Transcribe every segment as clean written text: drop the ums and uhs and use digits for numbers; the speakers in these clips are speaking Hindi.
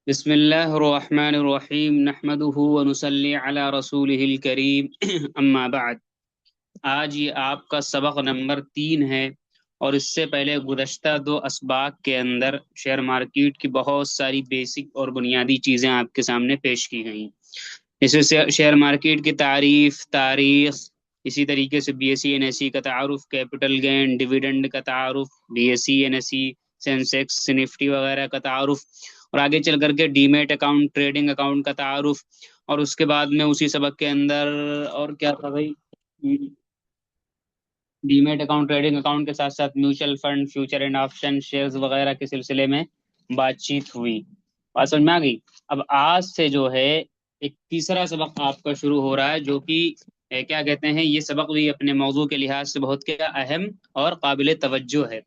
बिस्मिल्लाहिर्रहमानिर्रहीम नहमदुहु व नुसल्ली अला रसूलिहिल करीम अम्मा बाद। आज ये आपका सबक नंबर 3 है। और इससे पहले गुज़श्ता दो असबाक के अंदर शेयर मार्केट की बहुत सारी बेसिक और बुनियादी चीज़ें आपके सामने पेश की गई। इसमें से शेयर मार्केट की तारीख, इसी तरीके से बीएसई एनएसई का तारुफ, कैपिटल गेन डिविडेंड का तारुफ, बीएसई एनएसई सेंसेक्स निफ्टी वगैरह का तारुफ, और आगे चल करके डीमेट अकाउंट ट्रेडिंग अकाउंट का तारुफ। और उसके बाद में उसी सबक के अंदर और क्या था भाई, डीमेट अकाउंट ट्रेडिंग अकाउंट के साथ साथ mutual fund future and option shares वगैरह के सिलसिले में बातचीत हुई। बात समझ में आ गई। अब आज से जो है एक तीसरा सबक आपका शुरू हो रहा है, जो कि क्या कहते हैं, ये सबक भी अपने मौजू के लिहाज से बहुत क्या अहम और काबिल तवज्जो है।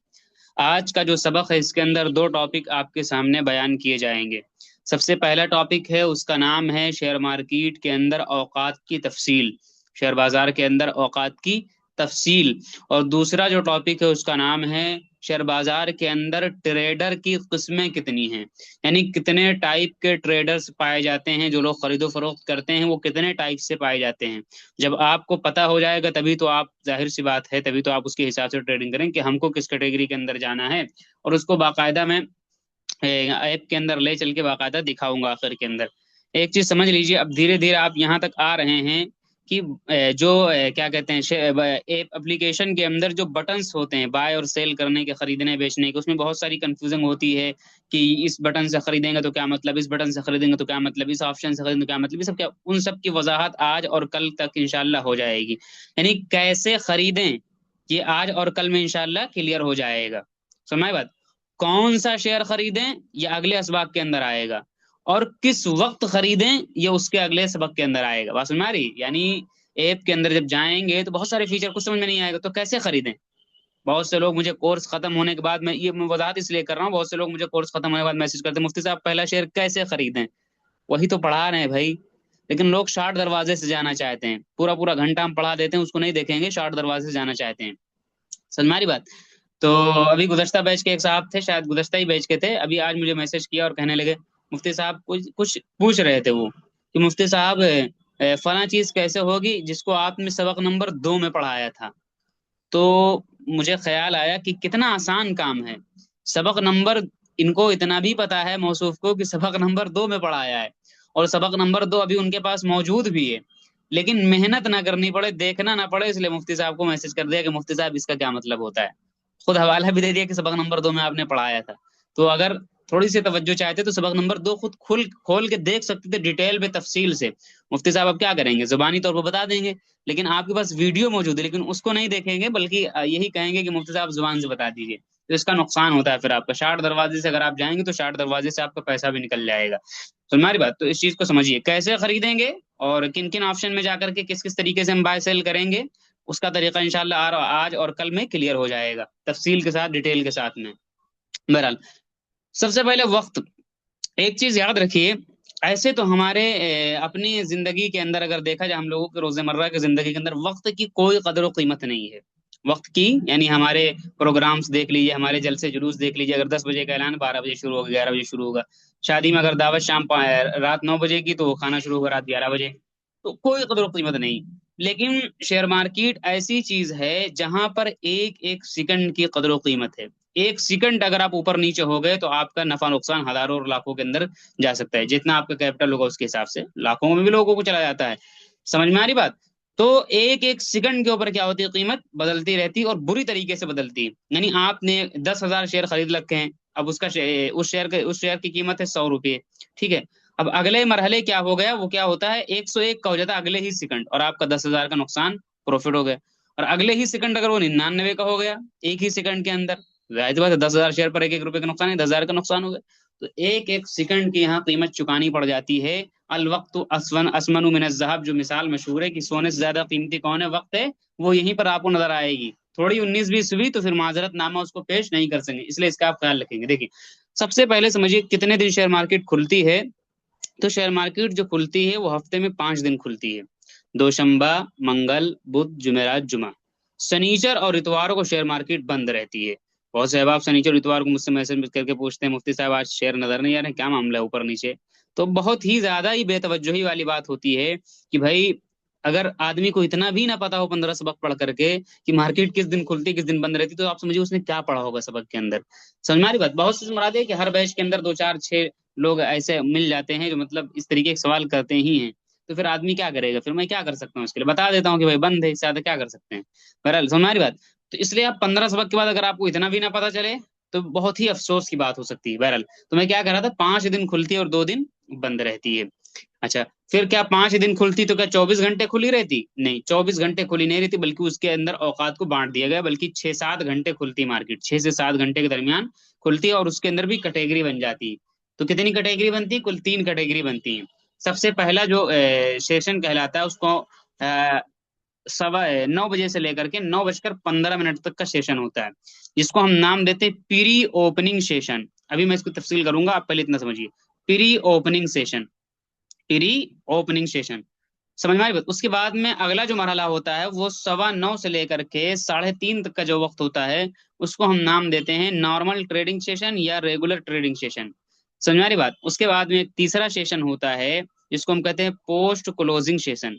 आज का जो सबक है इसके अंदर दो टॉपिक आपके सामने बयान किए जाएंगे। सबसे पहला टॉपिक है, उसका नाम है शेयर मार्केट के अंदर औकात की तफसील, शेयर बाजार के अंदर औकात की तफसील। और दूसरा जो टॉपिक है उसका नाम है शेयर बाजार के अंदर ट्रेडर की किस्में कितनी हैं, यानी कितने टाइप के ट्रेडर्स पाए जाते हैं, जो लोग खरीदो फरोख्त करते हैं वो कितने टाइप से पाए जाते हैं। जब आपको पता हो जाएगा तभी तो आप, जाहिर सी बात है, तभी तो आप उसके हिसाब से ट्रेडिंग करें कि हमको किस कैटेगरी के अंदर जाना है। और उसको बाकायदा मैं ऐप के अंदर ले चल के बाकायदा दिखाऊंगा। आखिर के अंदर एक चीज समझ लीजिए, अब धीरे धीरे आप यहाँ तक आ रहे हैं कि जो क्या कहते हैं, ऐप एप्लीकेशन के अंदर जो बटन्स होते हैं बाय और सेल करने के, खरीदने बेचने के, उसमें बहुत सारी कंफ्यूजन होती है कि इस बटन से खरीदेंगे तो क्या मतलब, इस बटन से खरीदेंगे तो क्या मतलब, इस ऑप्शन से खरीदेंगे तो क्या मतलब, ये सब क्या, उन सब की वजाहत आज और कल तक इंशाल्लाह हो जाएगी। यानी कैसे खरीदें ये आज और कल में इंशाल्लाह क्लियर हो जाएगा। समझ बात। कौन सा शेयर खरीदें ये अगले असबाक के अंदर आएगा, और किस वक्त खरीदें ये उसके अगले सबक के अंदर आएगा। बात समझ में आ रही? यानी ऐप के अंदर जब जाएंगे तो बहुत सारे फीचर कुछ समझ में नहीं आएगा, तो कैसे खरीदें। बहुत से लोग मुझे कोर्स खत्म होने के बाद, मैं वजाहत इसलिए कर रहा हूँ, बहुत से लोग मुझे कोर्स खत्म होने के बाद मैसेज करते हैं, मुफ्ती साहब पहला शेयर कैसे खरीदें। वही तो पढ़ा रहे हैं भाई, लेकिन लोग शार्ट दरवाजे से जाना चाहते हैं, पूरा पूरा घंटा हम पढ़ा देते हैं उसको नहीं देखेंगे, शार्ट दरवाजे से जाना चाहते हैं। समझ में आ रही बात। तो अभी गुज़श्ता बैच के एक साहब थे, शायद गुज़श्ता ही बैच के थे, अभी आज मुझे मैसेज किया और कहने लगे मुफ्ती साहब, कुछ कुछ पूछ रहे थे वो कि मुफ्ती साहब फला चीज कैसे होगी जिसको आपने सबक नंबर 2 में पढ़ाया था। तो मुझे ख्याल आया कि कितना आसान काम है। सबक नंबर, इनको इतना भी पता है मौसूफ को कि सबक नंबर 2 में पढ़ाया है, और सबक नंबर 2 अभी उनके पास मौजूद भी है, लेकिन मेहनत ना करनी पड़े, देखना ना पड़े, इसलिए मुफ्ती साहब को मैसेज कर दिया कि मुफ्ती साहब इसका क्या मतलब होता है। खुद हवाला भी दे दिया कि सबक नंबर 2 में आपने पढ़ाया था। तो अगर थोड़ी सी तवज्जो चाहते तो सबक नंबर 2 खुद खुल खोल के देख सकते थे, डिटेल में तफसील से। मुफ्ती साहब अब क्या करेंगे, जुबानी तौर पर बता देंगे, लेकिन आपके पास वीडियो मौजूद है, लेकिन उसको नहीं देखेंगे, बल्कि यही कहेंगे कि मुफ्ती साहब जुबान से बता दीजिए। तो इसका नुकसान होता है फिर आपका, शार्ट दरवाजे से अगर आप जाएंगे तो शार्ट दरवाजे से आपका पैसा भी निकल जाएगा। तो हमारी बात, तो इस चीज को समझिए, कैसे खरीदेंगे और किन किन ऑप्शन में जाकर के किस किस तरीके से हम बाय सेल करेंगे, उसका तरीका इंशाल्लाह आज और कल में क्लियर हो जाएगा, तफसील के साथ, डिटेल के साथ में। बहरहाल, सबसे पहले वक्त। एक चीज याद रखिए, ऐसे तो हमारे अपनी जिंदगी के अंदर अगर देखा जाए, हम लोगों के रोजमर्रा की जिंदगी के अंदर वक्त की कोई कदर व कीमत नहीं है। वक्त की, यानी हमारे प्रोग्राम्स देख लीजिए, हमारे जलसे जुलूस देख लीजिए, अगर 10 बजे का ऐलान 12 बजे शुरू होगा, 11 बजे शुरू होगा। शादी में अगर दावत रात 9 बजे की, तो खाना शुरू होगा रात 11 बजे। तो कोई कदर व कीमत नहीं। लेकिन शेयर मार्केट ऐसी चीज है जहां पर एक एक सेकंड की कदर व कीमत है। एक सेकंड अगर आप ऊपर नीचे हो गए तो आपका नफा नुकसान हजारों और लाखों के अंदर जा सकता है, जितना आपका कैपिटल होगा उसके हिसाब से लाखों में भी लोगों को चला जाता है। समझ में आ रही बात। तो एक एक सेकंड के ऊपर क्या होती है, कीमत बदलती रहती है, और बुरी तरीके से बदलती है। यानी आपने 10,000 शेयर खरीद रखे हैं, अब उस शेयर की कीमत है 100 रुपये। ठीक है। अब अगले मरहले क्या हो गया, वो क्या होता है, 101 का हो जाता है अगले ही सेकंड, और आपका 10,000 का नुकसान, प्रॉफिट हो गया। और अगले ही सेकंड अगर वो 99 का हो गया, एक ही सेकंड के अंदर, जाहिर सी बात है 10,000 शेयर पर एक एक रुपए का नुकसान है, 10,000 का नुकसान हो गया। तो एक एक सेकंड की यहाँ कीमत चुकानी पड़ जाती है। अल वक्त असवन असमनु मिन ज़हब, जो मिसाल मशहूर है कि सोने से ज्यादा कीमती कौन है, वक्त है। वो यहीं पर आपको नजर आएगी। थोड़ी 19-20 हुई तो फिर माजरत नामा उसको पेश नहीं कर सकेंगे, इसलिए इसका आप ख्याल रखेंगे। देखिए, सबसे पहले समझिए कितने दिन शेयर मार्केट खुलती है। तो शेयर मार्केट जो खुलती है वो हफ्ते में 5 दिन खुलती है। दोशंबा, मंगल, बुध, जुमेरात, जुमा। शनिचर और इतवारों को शेयर मार्केट बंद रहती है। बहुत से अहबाब शनिचर इतवार को मुझसे मैसेज करके पूछते हैं मुफ्ती साहब आज शेयर नजर नहीं आ रहे, क्या मामला है ऊपर नीचे। तो बहुत ही ज्यादा ही बेतवज्जोही वाली बात होती है कि भाई अगर आदमी को इतना भी ना पता हो 15 सबक पढ़ करके कि मार्केट किस दिन खुलती किस दिन बंद रहती, तो आप समझिए उसने क्या पढ़ा होगा सबक के अंदर। समझ में आ रही बात। बहुत से मुराद है कि हर बैच के अंदर दो चार छह लोग ऐसे मिल जाते हैं जो मतलब इस तरीके के सवाल करते ही हैं। तो फिर आदमी क्या करेगा, फिर मैं क्या कर सकता हूँ इसके लिए, बता देता हूँ कि भाई बंद है, इससे ज्यादा क्या कर सकते हैं। बहरहाल समझ में आ रही बात। तो इसलिए आप 15 सबक के बाद अगर आपको इतना भी ना पता चले तो बहुत ही अफसोस की बात हो सकती है। बहरहाल तो मैं क्या कर रहा था, 5 दिन खुलती है और 2 दिन बंद रहती है। अच्छा, फिर क्या 5 दिन खुलती तो क्या 24 घंटे खुली रहती? नहीं, 24 घंटे खुली नहीं रहती, बल्कि उसके अंदर औकात को बांट दिया गया, बल्कि 6-7 घंटे खुलती मार्केट, 6 से 7 घंटे के दरमियान खुलती है और उसके अंदर भी कैटेगरी बन जाती है। तो कितनी कैटेगरी बनती है? कुल 3 कैटेगरी बनती है। सबसे पहला जो सेशन कहलाता है उसको 9 बजे से लेकर के 9:15 तक का सेशन होता है, जिसको हम नाम देते हैं प्री ओपनिंग सेशन। अभी मैं इसको तफसील करूंगा, आप पहले इतना समझिए। Pre opening session, pre opening session, समझ में आई बात। उसके बाद में अगला जो मरहला होता है वो 9:15 से लेकर के 3:30 तक का जो वक्त होता है उसको हम नाम देते हैं नॉर्मल ट्रेडिंग सेशन या रेगुलर ट्रेडिंग सेशन। समझ में आ रही बात। उसके बाद में एक तीसरा सेशन होता है जिसको हम कहते हैं post closing session.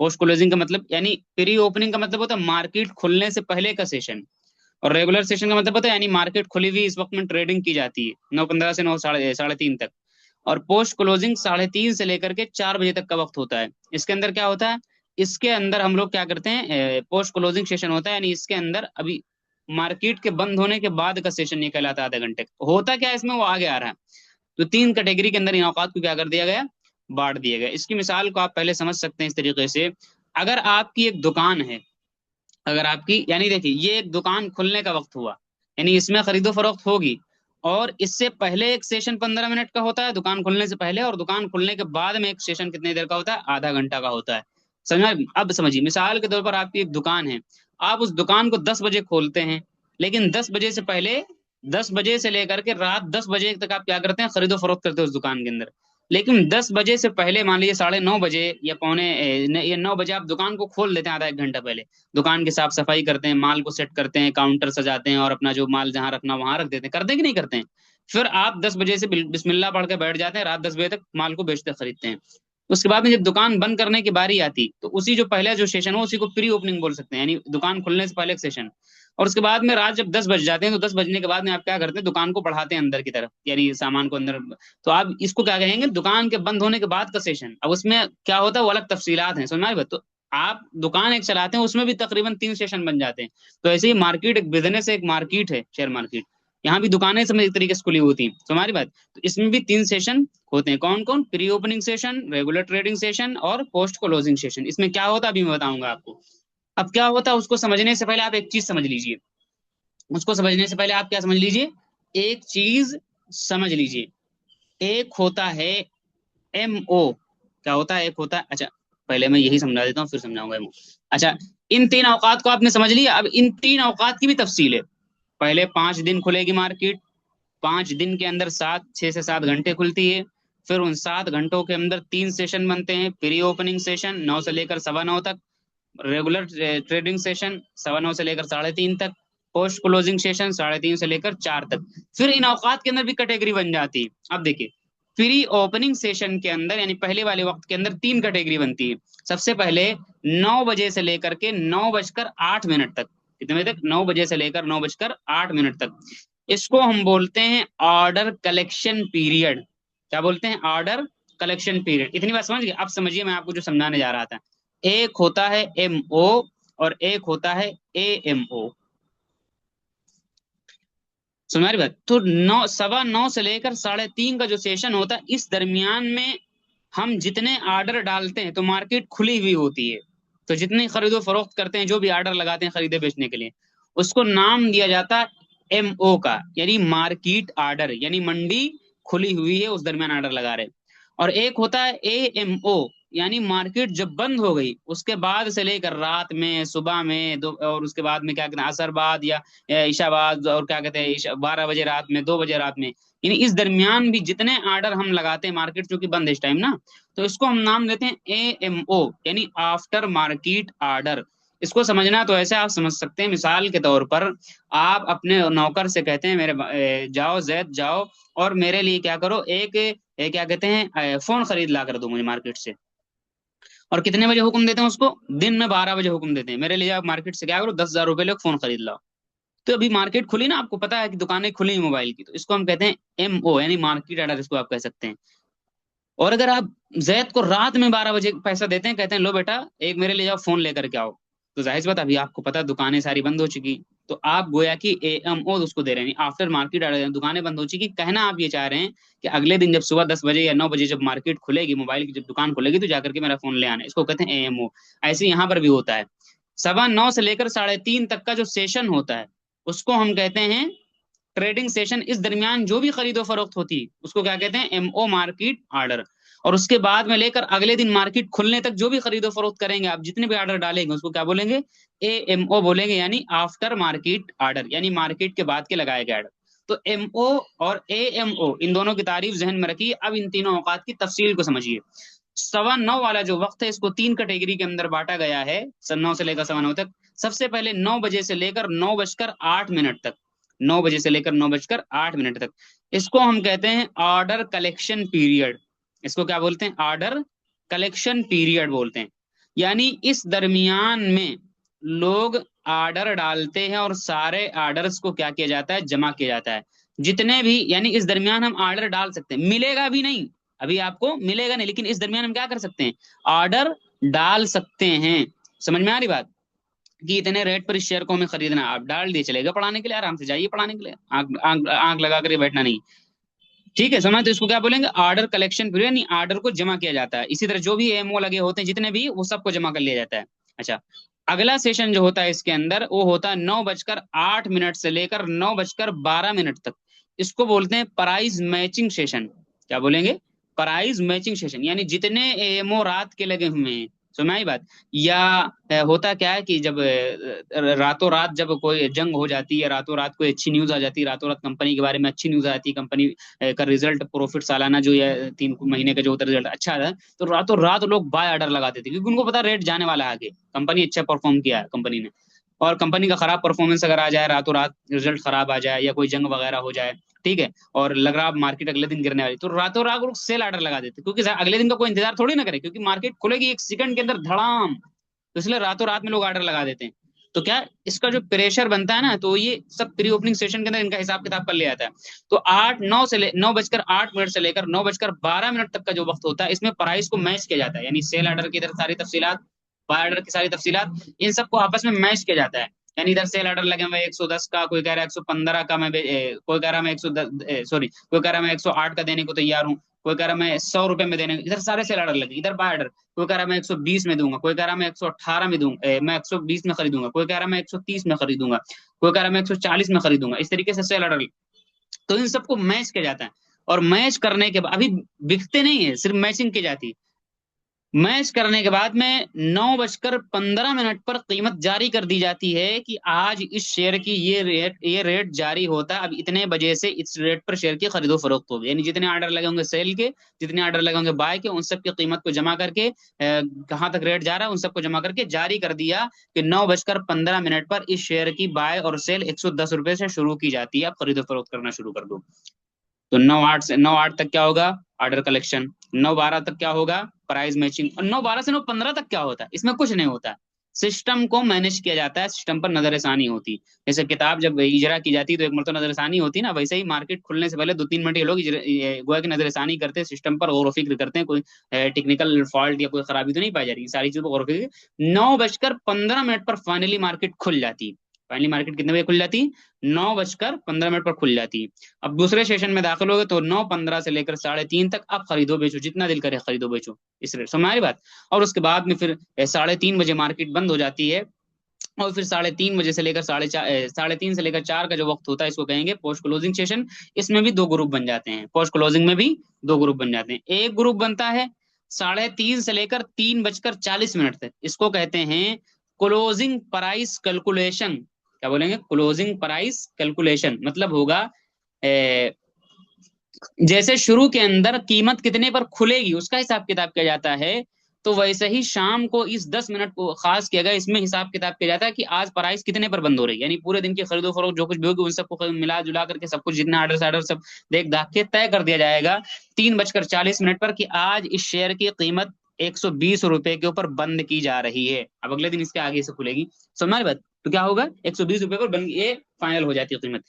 Post closing का मतलब यानी प्री ओपनिंग का मतलब होता है मार्केट खुलने से पहले का सेशन, और रेगुलर सेशन का मतलब होता है यानी मार्केट खुली हुई इस वक्त में ट्रेडिंग की जाती है 9:15 से 9 साढ़े तीन तक। और पोस्ट क्लोजिंग 3:30 से लेकर के 4 बजे तक का वक्त होता है। इसके अंदर क्या होता है, इसके अंदर हम लोग क्या करते हैं, पोस्ट क्लोजिंग सेशन होता है, यानी इसके अंदर अभी मार्केट के बंद होने के बाद का सेशन ये कहलाता है आधे घंटे का। होता क्या है इसमें वो आगे आ रहा है। तो 3 कैटेगरी के अंदर इन औकात को क्या कर दिया गया, बांट दिया गया। इसकी मिसाल को आप पहले समझ सकते हैं इस तरीके से। अगर आपकी एक दुकान है, अगर आपकी यानी देखिए ये एक दुकान खुलने का वक्त हुआ, यानी इसमें खरीदो फरोख्त होगी, और इससे पहले एक सेशन 15 मिनट का होता है दुकान खुलने से पहले, और दुकान खुलने के बाद में एक सेशन कितनी देर का होता है, आधा घंटा का होता है। समझ में? अब समझिए, मिसाल के तौर पर आपकी एक दुकान है, आप उस दुकान को 10 बजे खोलते हैं, लेकिन 10 बजे से पहले, 10 बजे से लेकर के रात 10 बजे तक आप क्या करते हैं, खरीदो फरोख्त करते हैं उस दुकान के अंदर। लेकिन 10 बजे से पहले मान लीजिए 9:30 बजे या या 9 बजे आप दुकान को खोल देते हैं आधा एक घंटा पहले। दुकान की साफ सफाई करते हैं, माल को सेट करते हैं, काउंटर सजाते हैं और अपना जो माल जहां रखना वहां रख देते हैं, करते हैं कि नहीं करते हैं। फिर आप 10 बजे से बिस्मिल्लाह पढ़ के बैठ जाते हैं, रात 10 बजे तक माल को बेचते खरीदते हैं। उसके बाद में जब दुकान बंद करने की बारी आती तो उसी जो पहला जो सेशन हो उसी को प्री ओपनिंग बोल सकते हैं, यानी दुकान खुलने से पहले एक सेशन। और उसके बाद में रात जब 10 बज जाते हैं तो 10 बजने के बाद में आप क्या करते हैं, दुकान को बढ़ाते हैं अंदर की तरफ, यानी सामान को अंदर। तो आप इसको क्या कहेंगे, दुकान के बंद होने के बाद का सेशन। अब उसमें क्या होता है वो अलग तफसीलात हैं, समझ में आ रही बात। तो आप दुकान एक चलाते हैं उसमें भी तकरीबन 3 सेशन बन जाते हैं। तो ऐसे ही मार्केट एक बिजनेस है, एक मार्केट है शेयर मार्केट, यहाँ भी दुकानें सब एक तरीके से खुली होती हैं। तो हमारी बात, तो इसमें भी 3 सेशन होते हैं। कौन कौन? Pre opening session, regular trading session और पोस्ट क्लोजिंग सेशन। इसमें क्या होता है अभी मैं बताऊंगा आपको। अब क्या होता है उसको समझने से पहले आप एक चीज समझ लीजिए। उसको समझने से पहले आप क्या समझ लीजिए, एक चीज समझ लीजिए। एक होता है MO। क्या होता है? एक होता है, अच्छा पहले मैं यही समझा देता हूँ फिर समझाऊंगा MO। अच्छा, इन 3 औकात को आपने समझ लिया। अब इन 3 औकात की भी तफसील है। पहले 5 दिन खुलेगी मार्केट, 5 दिन के अंदर 6 से 7 घंटे खुलती है। फिर उन 7 घंटों के अंदर 3 सेशन बनते हैं, प्री ओपनिंग सेशन 9 से लेकर 9:15 तक, रेगुलर ट्रेडिंग सेशन 9:15 से लेकर 3:30 तक, पोस्ट क्लोजिंग सेशन 3:30 से लेकर 4 तक। फिर इन औकात के अंदर भी कैटेगरी बन जाती है। अब देखिए, प्री ओपनिंग सेशन के अंदर यानी पहले वाले वक्त के अंदर 3 कैटेगरी बनती है। सबसे पहले 9 बजे से लेकर के 9:08 तक, कितने बजे तक? 9 बजे से लेकर 9:08 तक। इसको हम बोलते हैं ऑर्डर कलेक्शन पीरियड। क्या बोलते हैं? Order collection period. इतनी बात समझ गए? अब समझिए मैं आपको जो समझाने जा रहा था। एक होता है MO और एक होता है AMO। समझ रही बात। तो 9, 9:15 से लेकर 3:30 का जो सेशन होता है, इस दरमियान में हम जितने ऑर्डर डालते हैं तो मार्केट खुली हुई होती है। तो जितने खरीदो फरोख्त करते हैं, जो भी ऑर्डर लगाते हैं खरीदे बेचने के लिए, उसको नाम दिया जाता है MO का, यानी मार्केट ऑर्डर, यानी मंडी खुली हुई है उस दरमियान ऑर्डर लगा रहे। और एक होता है AMO, यानी मार्केट जब बंद हो गई उसके बाद से लेकर रात में, सुबह में, दो, और उसके बाद में क्या कहते हैं, असर बाद या ईशा बाद, और क्या कहते हैं 12 बजे रात में, 2 बजे रात में, यानी इस दरमियान भी जितने ऑर्डर हम लगाते हैं, मार्केट चूंकि बंद है इस टाइम ना, तो इसको हम नाम देते हैं AMO, यानी आफ्टर मार्केट ऑर्डर। इसको समझना तो ऐसे आप समझ सकते हैं, मिसाल के तौर पर आप अपने नौकर से कहते हैं मेरे जाओ जैद जाओ और मेरे लिए क्या करो, एक क्या कहते हैं फोन खरीद ला कर दो मुझे मार्केट से। और कितने बजे हुक्म देते हैं उसको? दिन में 12 बजे हुक्म देते हैं, मेरे लिए आप मार्केट से क्या करो, 10,000 रुपये लो फोन खरीद लाओ। तो अभी मार्केट खुली ना, आपको पता है कि दुकानें खुली हैं मोबाइल की, तो इसको हम कहते हैं MO, यानी मार्केट ऑर्डर, इसको आप कह सकते हैं। और अगर आप जैद को रात में 12 बजे पैसा देते हैं, कहते हैं लो बेटा एक मेरे लिए जाओ फोन लेकर के आओ, तो जाहिर सी बात अभी आपको पता है दुकानें सारी बंद हो चुकी, तो आप गोया कि AMO उसको दे रहे हैं, आफ्टर मार्केट दुकानें बंद हो चुकी। कहना आप ये चाह रहे हैं कि अगले दिन जब सुबह 10 बजे या 9 बजे जब मार्केट खुलेगी, मोबाइल की जब दुकान खुलेगी, तो जाकर के मेरा फोन ले आना, इसको कहते हैं AMO। ऐसे यहाँ पर भी होता है, 9:15 से लेकर 3:30 तक का जो सेशन होता है उसको हम कहते हैं ट्रेडिंग सेशन। इस दरमियान जो भी खरीदो फरोख्त होती है उसको क्या कहते हैं, MO मार्केट ऑर्डर। और उसके बाद में लेकर अगले दिन मार्केट खुलने तक जो भी खरीदो फरोख्त करेंगे आप, जितने भी ऑर्डर डालेंगे उसको क्या बोलेंगे, AMO बोलेंगे, यानी आफ्टर मार्केट ऑर्डर, यानी मार्केट के बाद के लगाए गए ऑर्डर। तो MO और AMO इन दोनों की तारीफ जहन में रखिए। अब इन तीनों औकात की तफसील को समझिए। 9:15 वाला जो वक्त है इसको 3 कैटेगरी के अंदर बांटा गया है, 9 से लेकर 9:15 तक। सबसे पहले 9 बजे से लेकर 9:08 तक, 9 बजे से लेकर 9:08 तक, इसको हम कहते हैं ऑर्डर कलेक्शन पीरियड। इसको क्या बोलते हैं, ऑर्डर कलेक्शन पीरियड बोलते हैं। यानी इस दरमियान में लोग ऑर्डर डालते हैं और सारे ऑर्डर्स को क्या किया जाता है, जमा किया जाता है। जितने भी, यानी इस दरमियान हम ऑर्डर डाल सकते हैं, मिलेगा भी नहीं, अभी आपको मिलेगा नहीं, लेकिन इस दरमियान हम क्या कर सकते हैं, ऑर्डर डाल सकते हैं। समझ में आ रही बात, कि इतने रेट पर इस शेयर को हमें खरीदना है, आप डाल दिए, चलेगा पढ़ाने के लिए, आराम से जाइए पढ़ाने के लिए, आंख आंख आंख लगा कर बैठना नहीं। ठीक है, समझ? तो इसको क्या बोलेंगे, ऑर्डर कलेक्शन पीरियड, यानी ऑर्डर को जमा किया जाता है। इसी तरह जो भी एमओ लगे होते हैं जितने भी, वो सबको जमा कर लिया जाता है। अच्छा, अगला सेशन जो होता है इसके अंदर, वो होता है 9:08 से लेकर 9:12 तक। इसको बोलते हैं प्राइस मैचिंग सेशन। क्या बोलेंगे, प्राइस मैचिंग सेशन, यानी जितने एमओ रात के लगे हुए हैं। समझ आई बात? या होता क्या है कि जब रातों रात जब कोई जंग हो जाती है, रातों रात कोई अच्छी न्यूज आ जाती है, रातों रात कंपनी के बारे में अच्छी न्यूज आ जाती है, कंपनी का रिजल्ट, प्रॉफिट सालाना जो है 3 महीने का जो होता है रिजल्ट अच्छा है, तो रातों रात लोग बाय ऑर्डर लगा देते हैं, क्योंकि उनको पता रेट जाने वाला है आगे, कंपनी अच्छा परफॉर्म किया है कंपनी ने। और कंपनी का खराब परफॉर्मेंस अगर आ जाए, रातों रात रिजल्ट खराब आ जाए, या कोई जंग वगैरह हो जाए, ठीक है, और लग रहा मार्केट अगले दिन गिरने वाली, तो रातों रात लोग सेल ऑर्डर लगा देते, क्योंकि अगले दिन का कोई इंतजार थोड़ी ना करे, क्योंकि मार्केट खुलेगी 1 सेकंड के अंदर धड़ाम, तो इसलिए रातों रात में लोग ऑर्डर लगा देते हैं। तो क्या इसका जो प्रेशर बनता है ना, तो ये सब प्री ओपनिंग सेशन के अंदर इनका हिसाब किताब कर लिया जाता है। तो 9:08 से लेकर 9:12 तक का जो वक्त होता है, इसमें प्राइस को मैच किया जाता है, यानी सेल ऑर्डर की इधर सारी तफसीलात, बाय ऑर्डर की सारी तफसीलात, इन सबको आपस में मैच किया जाता है। यानी इधर सेल ऑर्डर लगे हुए 110 का, कोई कह रहा है 115 का, कोई कह रहा है मैं 110, सॉरी, कोई कह रहा है मैं 108 का देने को तैयार हूँ, कोई कह रहा है मैं 100 रुपए में देने, इधर सारे सेल ऑर्डर लगे, इधर बाय ऑर्डर, कोई कह रहा है मैं 120 में दूंगा, कोई कह रहा है मैं 118 में दूंगा, मैं 120 में खरीदूंगा, कोई कह रहा है मैं 130 में खरीदूंगा, कोई कह रहा है मैं 140 में खरीदूंगा, इस तरीके से सेल ऑर्डर। तो इन सबको मैच किया जाता है, और मैच करने के बाद, अभी बिकते नहीं है, सिर्फ मैचिंग की जाती है। मैच करने के बाद में 9:15 पर कीमत जारी कर दी जाती है कि आज इस शेयर की ये रेट जारी होता है, अब इतने बजे से इस रेट पर शेयर की खरीदो फरोख्त होगी, यानी जितने ऑर्डर लगे होंगे सेल के, जितने ऑर्डर लगे होंगे बाय के, उन सब की कीमत को जमा करके कहाँ तक रेट जा रहा है उन सबको जमा करके जारी कर दिया कि 9:15 पर इस शेयर की बाय और सेल 110 रुपए से शुरू की जाती है, आप खरीदो फरोख्त करना शुरू कर दो। तो 9:08 तक क्या होगा, ऑर्डर कलेक्शन। 9:12 तक क्या होगा, प्राइस मैचिंग। और 9:12 से 9:15 तक क्या होता है, इसमें कुछ नहीं होता, सिस्टम को मैनेज किया जाता है, सिस्टम पर नजरसानी होती। जैसे किताब जब इजरा की जाती है तो एक मरतबा नजरसानी होती ना, वैसे ही मार्केट खुलने से पहले 2-3 मिनट ये लोग गोया की नजरसानी करते हैं, सिस्टम पर गौर फिक्र करते हैं, कोई टेक्निकल फॉल्ट या कोई खराबी तो नहीं पाई जा रही, सारी चीजों पर गौर फिक्र। 9:15 पर फाइनली मार्केट खुल जाती है। फाइनली मार्केट कितने बजे खुल जाती है, 9:15 पर खुल जाती है। अब दूसरे सेशन में दाखिल हो गए तो 9:15 से लेकर 3:30 तक आप खरीदो बेचो, जितना दिल करे खरीदो बेचो, इस रेट, समझ हमारी बात। और उसके बाद में फिर 3:30 मार्केट बंद हो जाती है, और फिर 3:30 बजे से लेकर 3:30 से लेकर 4 का जो वक्त होता है इसको कहेंगे पोस्ट क्लोजिंग सेशन। इसमें भी 2 ग्रुप बन जाते हैं, पोस्ट क्लोजिंग में भी 2 ग्रुप बन जाते हैं। एक ग्रुप बनता है 3:30 से लेकर 3:40 तक, इसको कहते हैं क्लोजिंग प्राइस कैलकुलेशन। क्या बोलेंगे, क्लोजिंग प्राइस कैलकुलेशन, मतलब होगा जैसे शुरू के अंदर कीमत कितने पर खुलेगी उसका हिसाब किताब किया जाता है, तो वैसे ही शाम को इस 10 मिनट को खास किया गया, इसमें हिसाब किताब किया जाता है कि आज प्राइस कितने पर बंद हो रही है, यानी पूरे दिन की खरीदो फरोख्त जो कुछ भी होगी उन सबको मिला जुला करके सब कुछ जितना आर्डर आर्डर सब देख दाख के तय कर दिया जाएगा 3:40 पर कि आज इस शेयर की कीमत 120 रुपए के ऊपर बंद की जा रही है। अब अगले दिन इसके आगे से खुलेगी, समझ रही बात? तो क्या होगा, 120 रुपए पर बंद, ये फाइनल हो जाती है कीमत,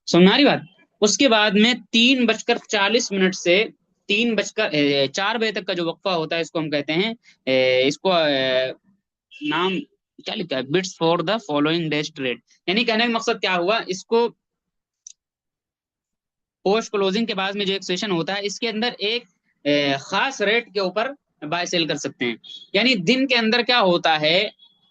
समझ रही बात? उसके बाद में 3:40 से 4 बजे तक का जो वक्फा होता है इसको हम कहते हैं इसको नाम क्या लिखा है, bits for the following days trade. यानी कहने का मकसद क्या हुआ, इसको पोस्ट क्लोजिंग के बाद में जो एक सेशन होता है इसके अंदर एक खास रेट के ऊपर बाय सेल कर सकते हैं। यानी दिन के अंदर क्या होता है,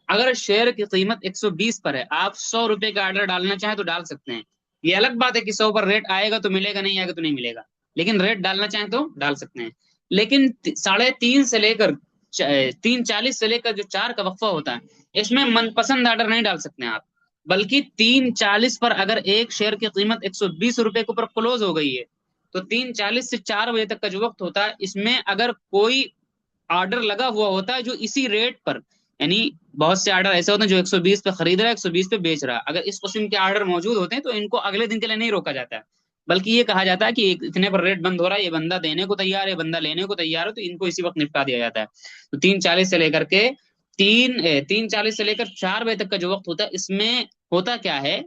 अगर शेयर की कीमत 120 पर है, आप 100 रुपए का ऑर्डर डालना चाहें तो डाल सकते हैं। ये अलग बात है कि 100 पर रेट आएगा तो मिलेगा, नहीं आएगा तो नहीं मिलेगा, लेकिन रेट डालना चाहें तो डाल सकते हैं। लेकिन 3:30 से लेकर 3:40 से लेकर जो 4 का वक्फा होता है, इसमें मनपसंद ऑर्डर नहीं डाल सकते हैं आप, बल्कि 3:40 पर अगर एक शेयर की कीमत 120 रुपए के ऊपर क्लोज हो गई है, तो 3:40 से 4 बजे तक का जो वक्त होता है इसमें अगर कोई ऑर्डर लगा हुआ होता है जो इसी रेट पर, यानी बहुत से ऑर्डर ऐसे होते हैं जो 120 पे खरीद रहा है 120 पे बेच रहा है, अगर इस किस्म के ऑर्डर मौजूद होते हैं तो इनको अगले दिन के लिए नहीं रोका जाता है, बल्कि ये कहा जाता है कि इतने पर रेट बंद हो रहा है, ये बंदा देने को तैयार है, बंदा लेने को तैयार है, तो इनको इसी वक्त निपटा दिया जाता है। तो 3:40 से लेकर के 3:40 से लेकर 4 बजे तक का जो वक्त होता है इसमें होता क्या है,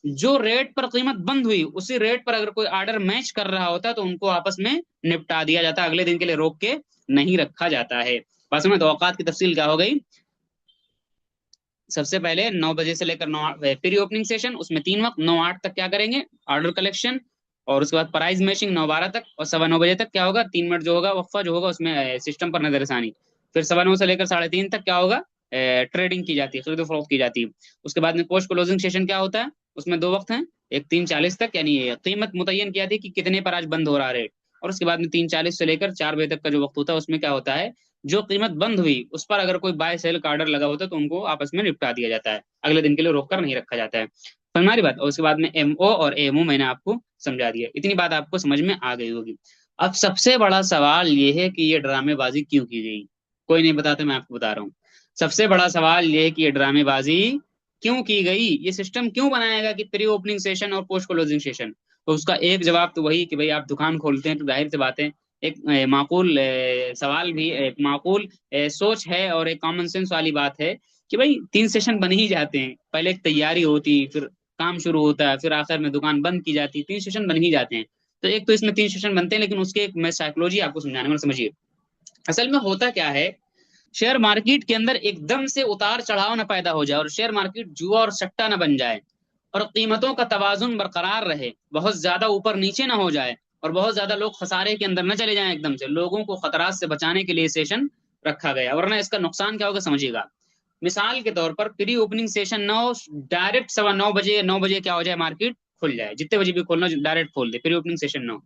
जो रेट पर कीमत बंद हुई उसी रेट पर अगर कोई ऑर्डर मैच कर रहा होता है तो उनको आपस में निपटा दिया जाता है, अगले दिन के लिए रोक के नहीं रखा जाता है। बस में तो औकात की तफसील क्या हो गई, सबसे पहले 9 बजे से लेकर 9 प्री ओपनिंग सेशन, उसमें 3 वक्त, 9-8 तक क्या करेंगे, ऑर्डर कलेक्शन, और उसके बाद प्राइस मैचिंग 9-12 तक, और 9:15 तक क्या होगा, 3 मिनट जो होगा वक्फा जो होगा उसमें सिस्टम पर नजरसानी। फिर 9:15 से लेकर 3:30 तक क्या होगा, ट्रेडिंग की जाती है, खरीदो फरोख्त की जाती है। उसके बाद में पोस्ट क्लोजिंग सेशन क्या होता है, उसमें 2 वक्त हैं, एक 3:40 तक, यानी कीमत मुतय्यन की जाती है कि कितने पर आज बंद हो रहा है रेट, और उसके बाद में 3:40 से लेकर 4 बजे तक का जो वक्त होता है उसमें क्या होता है, जो कीमत बंद हुई उस पर अगर कोई बाय सेल का ऑर्डर लगा होता है तो उनको आपस में निपटा दिया जाता है, अगले दिन के लिए रोक कर नहीं रखा जाता है। समझ हमारी बात? और उसके बाद में एमओ और एमओ मैंने आपको समझा दिया, इतनी बात आपको समझ में आ गई होगी। अब सबसे बड़ा सवाल ये है कि ये ड्रामेबाजी क्यों की गई, कोई नहीं बताते, मैं आपको बता रहा हूँ। सबसे बड़ा सवाल ये है कि ये ड्रामेबाजी क्यों की गई, ये सिस्टम क्यों बनाएगा कि प्री ओपनिंग सेशन और पोस्ट क्लोजिंग सेशन। तो उसका एक जवाब तो वही कि भाई आप दुकान खोलते हैं तो जाहिर सी बात है एक माकूल सवाल भी, एक माकूल सोच है और एक कॉमन सेंस वाली बात है कि भाई 3 सेशन बन ही जाते हैं, पहले एक तैयारी होती, फिर काम शुरू होता है, फिर आखिर में दुकान बंद की जाती है, 3 सेशन बन ही जाते हैं। तो एक तो इसमें 3 सेशन बनते हैं, लेकिन उसके एक मैं साइकोलॉजी आपको समझाने में, समझिए असल में होता क्या है, शेयर मार्केट के अंदर एकदम से उतार चढ़ाव न पैदा हो जाए और शेयर मार्केट जुआ और सट्टा न बन जाए, और कीमतों का तवाजुन बरकरार रहे, बहुत ज्यादा ऊपर नीचे ना हो जाए, और बहुत ज्यादा लोग खसारे के अंदर न चले जाएं, एकदम से लोगों को खतरात से बचाने के लिए सेशन रखा गया, वरना इसका नुकसान क्या होगा समझिएगा। मिसाल के तौर पर प्री ओपनिंग सेशन 9, डायरेक्ट 9:15 9 बजे क्या हो जाए, मार्केट खुल जाए, जितने बजे भी खोलना डायरेक्ट खोल दे, प्री ओपनिंग सेशन 9,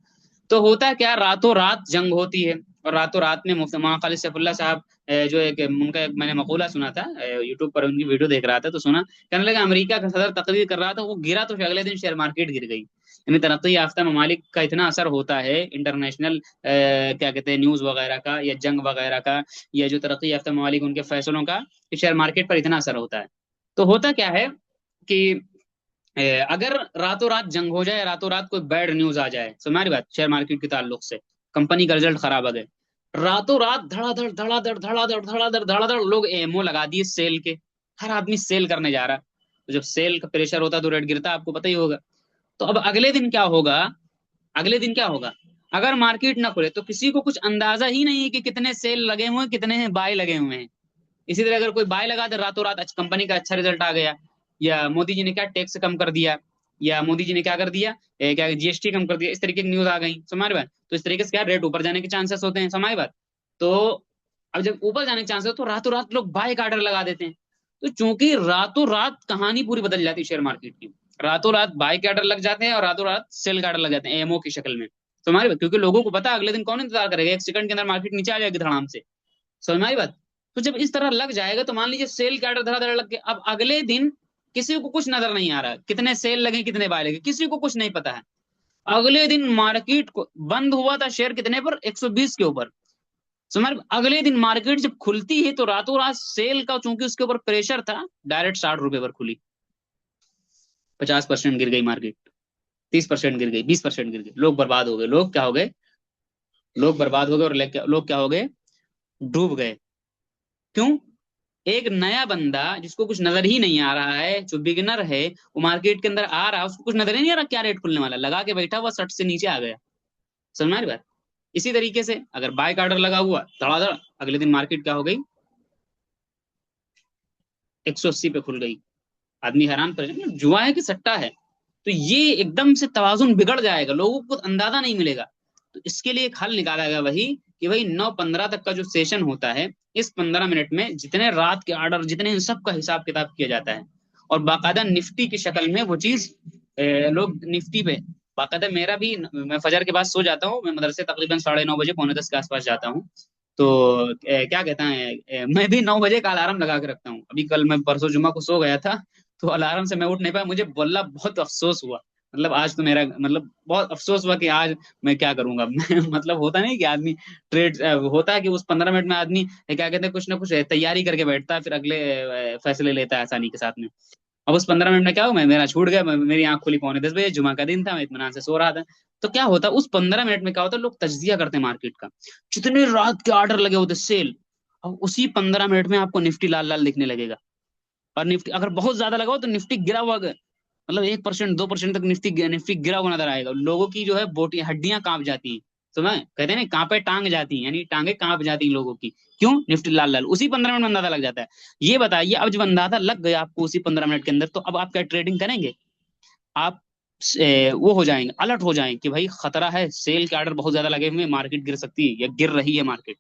तो होता है क्या, रातों रात जंग होती है, और रातों रात में मुफ्ती मौलाना खालिद सैफुल्लाह साहब जो एक उनका एक मैंने मकूला सुना था, यूट्यूब पर उनकी वीडियो देख रहा था तो सुना, कहने लगा अमेरिका का सदर तकरीर कर रहा था, वो गिरा तो अगले दिन शेयर मार्केट गिर गई। यानी तरक्की याफ्ता ममालिक का इतना असर होता है, इंटरनेशनल क्या कहते हैं न्यूज वगैरह का या जंग वगैरह का, या जो तरक्की याफ्ता ममालिक उनके फैसलों का, कि शेयर मार्केट पर इतना असर होता है। तो होता क्या है कि अगर रातों रात जंग हो जाए, रातों रात कोई बैड न्यूज आ जाए, सो हमारी बात शेयर मार्केट के ताल्लुक से, कंपनी का रिजल्ट खराब आ गए, रातों रात धड़ाधड़ धड़ाधड़ धड़ाधड़ धड़ाधड़ धड़ाधड़ लोग एमओ लगा दिए सेल के, हर आदमी सेल करने जा रहा है, तो जब सेल का प्रेशर होता है तो रेट गिरता है, आपको पता ही होगा। तो अब अगले दिन क्या होगा, अगले दिन क्या होगा, अगर मार्केट ना खुले तो किसी को कुछ अंदाजा ही नहीं है कि कितने सेल लगे हुए हैं, कितने बाय लगे हुए हैं। इसी तरह अगर कोई बाय लगा दे रातों रात, कंपनी का अच्छा रिजल्ट आ गया, या मोदी जी ने क्या टैक्स कम कर दिया, या मोदी जी ने क्या कर दिया, क्या जीएसटी कम कर दिया, इस तरीके की न्यूज आ गई, समझ बात, तो इस तरीके से क्या रेट ऊपर जाने के चांसेस होते हैं, समझ बात। तो अब जब ऊपर जाने के चांसेस तो रातों रात लोग बाय का ऑर्डर लगा देते हैं, तो चूंकि रातों रात कहानी पूरी बदल जाती है शेयर मार्केट की, रातों रात बाय के ऑर्डर लग जाते हैं और रातों रात सेल के ऑर्डर लग जाते हैं एमओ की शक्ल में, समझ बात, क्योंकि लोगों को पता है अगले दिन कौन इंतजार करेगा, 1 सेकंड के अंदर मार्केट नीचे आ जाएगी धड़ाम से, समझ आई बात। तो जब इस तरह लग जाएगा तो मान लीजिए सेल के ऑर्डर धड़ाधड़ लग गए, अब अगले दिन किसी को कुछ नजर नहीं आ रहा कितने सेल लगे कितने बाय लगे, किसी को कुछ नहीं पता है। अगले दिन मार्केट को बंद हुआ था शेयर कितने पर, 120 के ऊपर, समझ, अगले दिन मार्केट जब खुलती है तो रातों रात सेल का, चूंकि उसके ऊपर प्रेशर था, डायरेक्ट 60 रुपए पर खुली। 50% गिर गई मार्केट, 30% गिर गई, 20% गिर गई, लोग बर्बाद हो गए। लोग क्या हो गए? लोग बर्बाद हो गए, और लोग क्या हो गए? डूब गए। क्यों? एक नया बंदा जिसको कुछ नजर ही नहीं आ रहा है, जो बिगिनर है, वो मार्केट के अंदर आ रहा है, उसको कुछ नजर ही नहीं आ रहा क्या रेट खुलने वाला, लगा के बैठा हुआ, 60 से नीचे आ गया। समझ में आ रही बात? इसी तरीके से अगर बाय का ऑर्डर लगा हुआ, धड़ाधड़ अगले दिन मार्केट क्या हो गई? 180 पे खुल गई। आदमी हैरान, परेशान, जुआ है कि सट्टा है? तो ये एकदम से तवाजुन बिगड़ जाएगा, लोगों को अंदाजा नहीं मिलेगा। तो इसके लिए एक हल निकाला गया, वही कि भाई 9:15 तक का जो सेशन होता है, इस 15 मिनट में जितने रात के ऑर्डर, जितने इन सब का हिसाब किताब किया जाता है, और बाकायदा निफ्टी की शक्ल में वो चीज, लोग निफ्टी पे बाकायदा, मेरा भी, मैं फजर के बाद सो जाता हूँ, मैं मदरसे तकरीबन 9:30 बजे, पौने 10 के आसपास जाता हूँ। तो क्या कहता है, मैं भी 9 बजे का अलार्म लगा के रखता हूँ। अभी कल मैं परसों जुम्मा को सो गया था, तो अलार्म से मैं उठ नहीं पाया, मुझे वल्ला बहुत अफसोस हुआ। मतलब आज तो मेरा, मतलब बहुत अफसोस हुआ कि आज मैं क्या करूंगा। मैं मतलब होता नहीं कि आदमी ट्रेड, होता है कि उस 15 मिनट में आदमी क्या कहते हैं, कुछ ना कुछ तैयारी करके बैठता है, फिर अगले फैसले लेता है आसानी के साथ में। अब उस 15 मिनट में क्या हुआ, मेरा छूट गया, मेरी आंख खुली पौने 10 बजे, जुमा का दिन था, मैं इत्मीनान से सो रहा था। तो क्या होता, उस 15 मिनट में क्या होता, लोग तज्जिया करते हैं मार्केट का, जितने रात के ऑर्डर लगे होते सेल। अब उसी 15 मिनट में आपको निफ्टी लाल लाल दिखने लगेगा। और निफ्टी अगर बहुत ज्यादा लगा हो तो निफ्टी गिरा हुआ, मतलब 1%, 2% तक निफ्टी निफ्टी गिरा हुआ नजर आएगा। लोगों की जो है बोटी, हड्डियां कांप जाती हैं। तो मैं कहते हैं ना, कांपे टांग जाती हैं, यानी टांगे कांप जाती हैं लोगों की। क्यों? निफ्टी लाल लाल, उसी 15 मिनट में अंदाजा लग जाता है। ये बताइए, अब जब अंदाजा लग गया आपको उसी 15 मिनट के अंदर, तो अब आप क्या ट्रेडिंग करेंगे? आप वो हो जाएंगे, अलर्ट हो जाएंगे कि भाई खतरा है, सेल के ऑर्डर बहुत ज्यादा लगे हुए हैं, मार्केट गिर सकती है या गिर रही है मार्केट।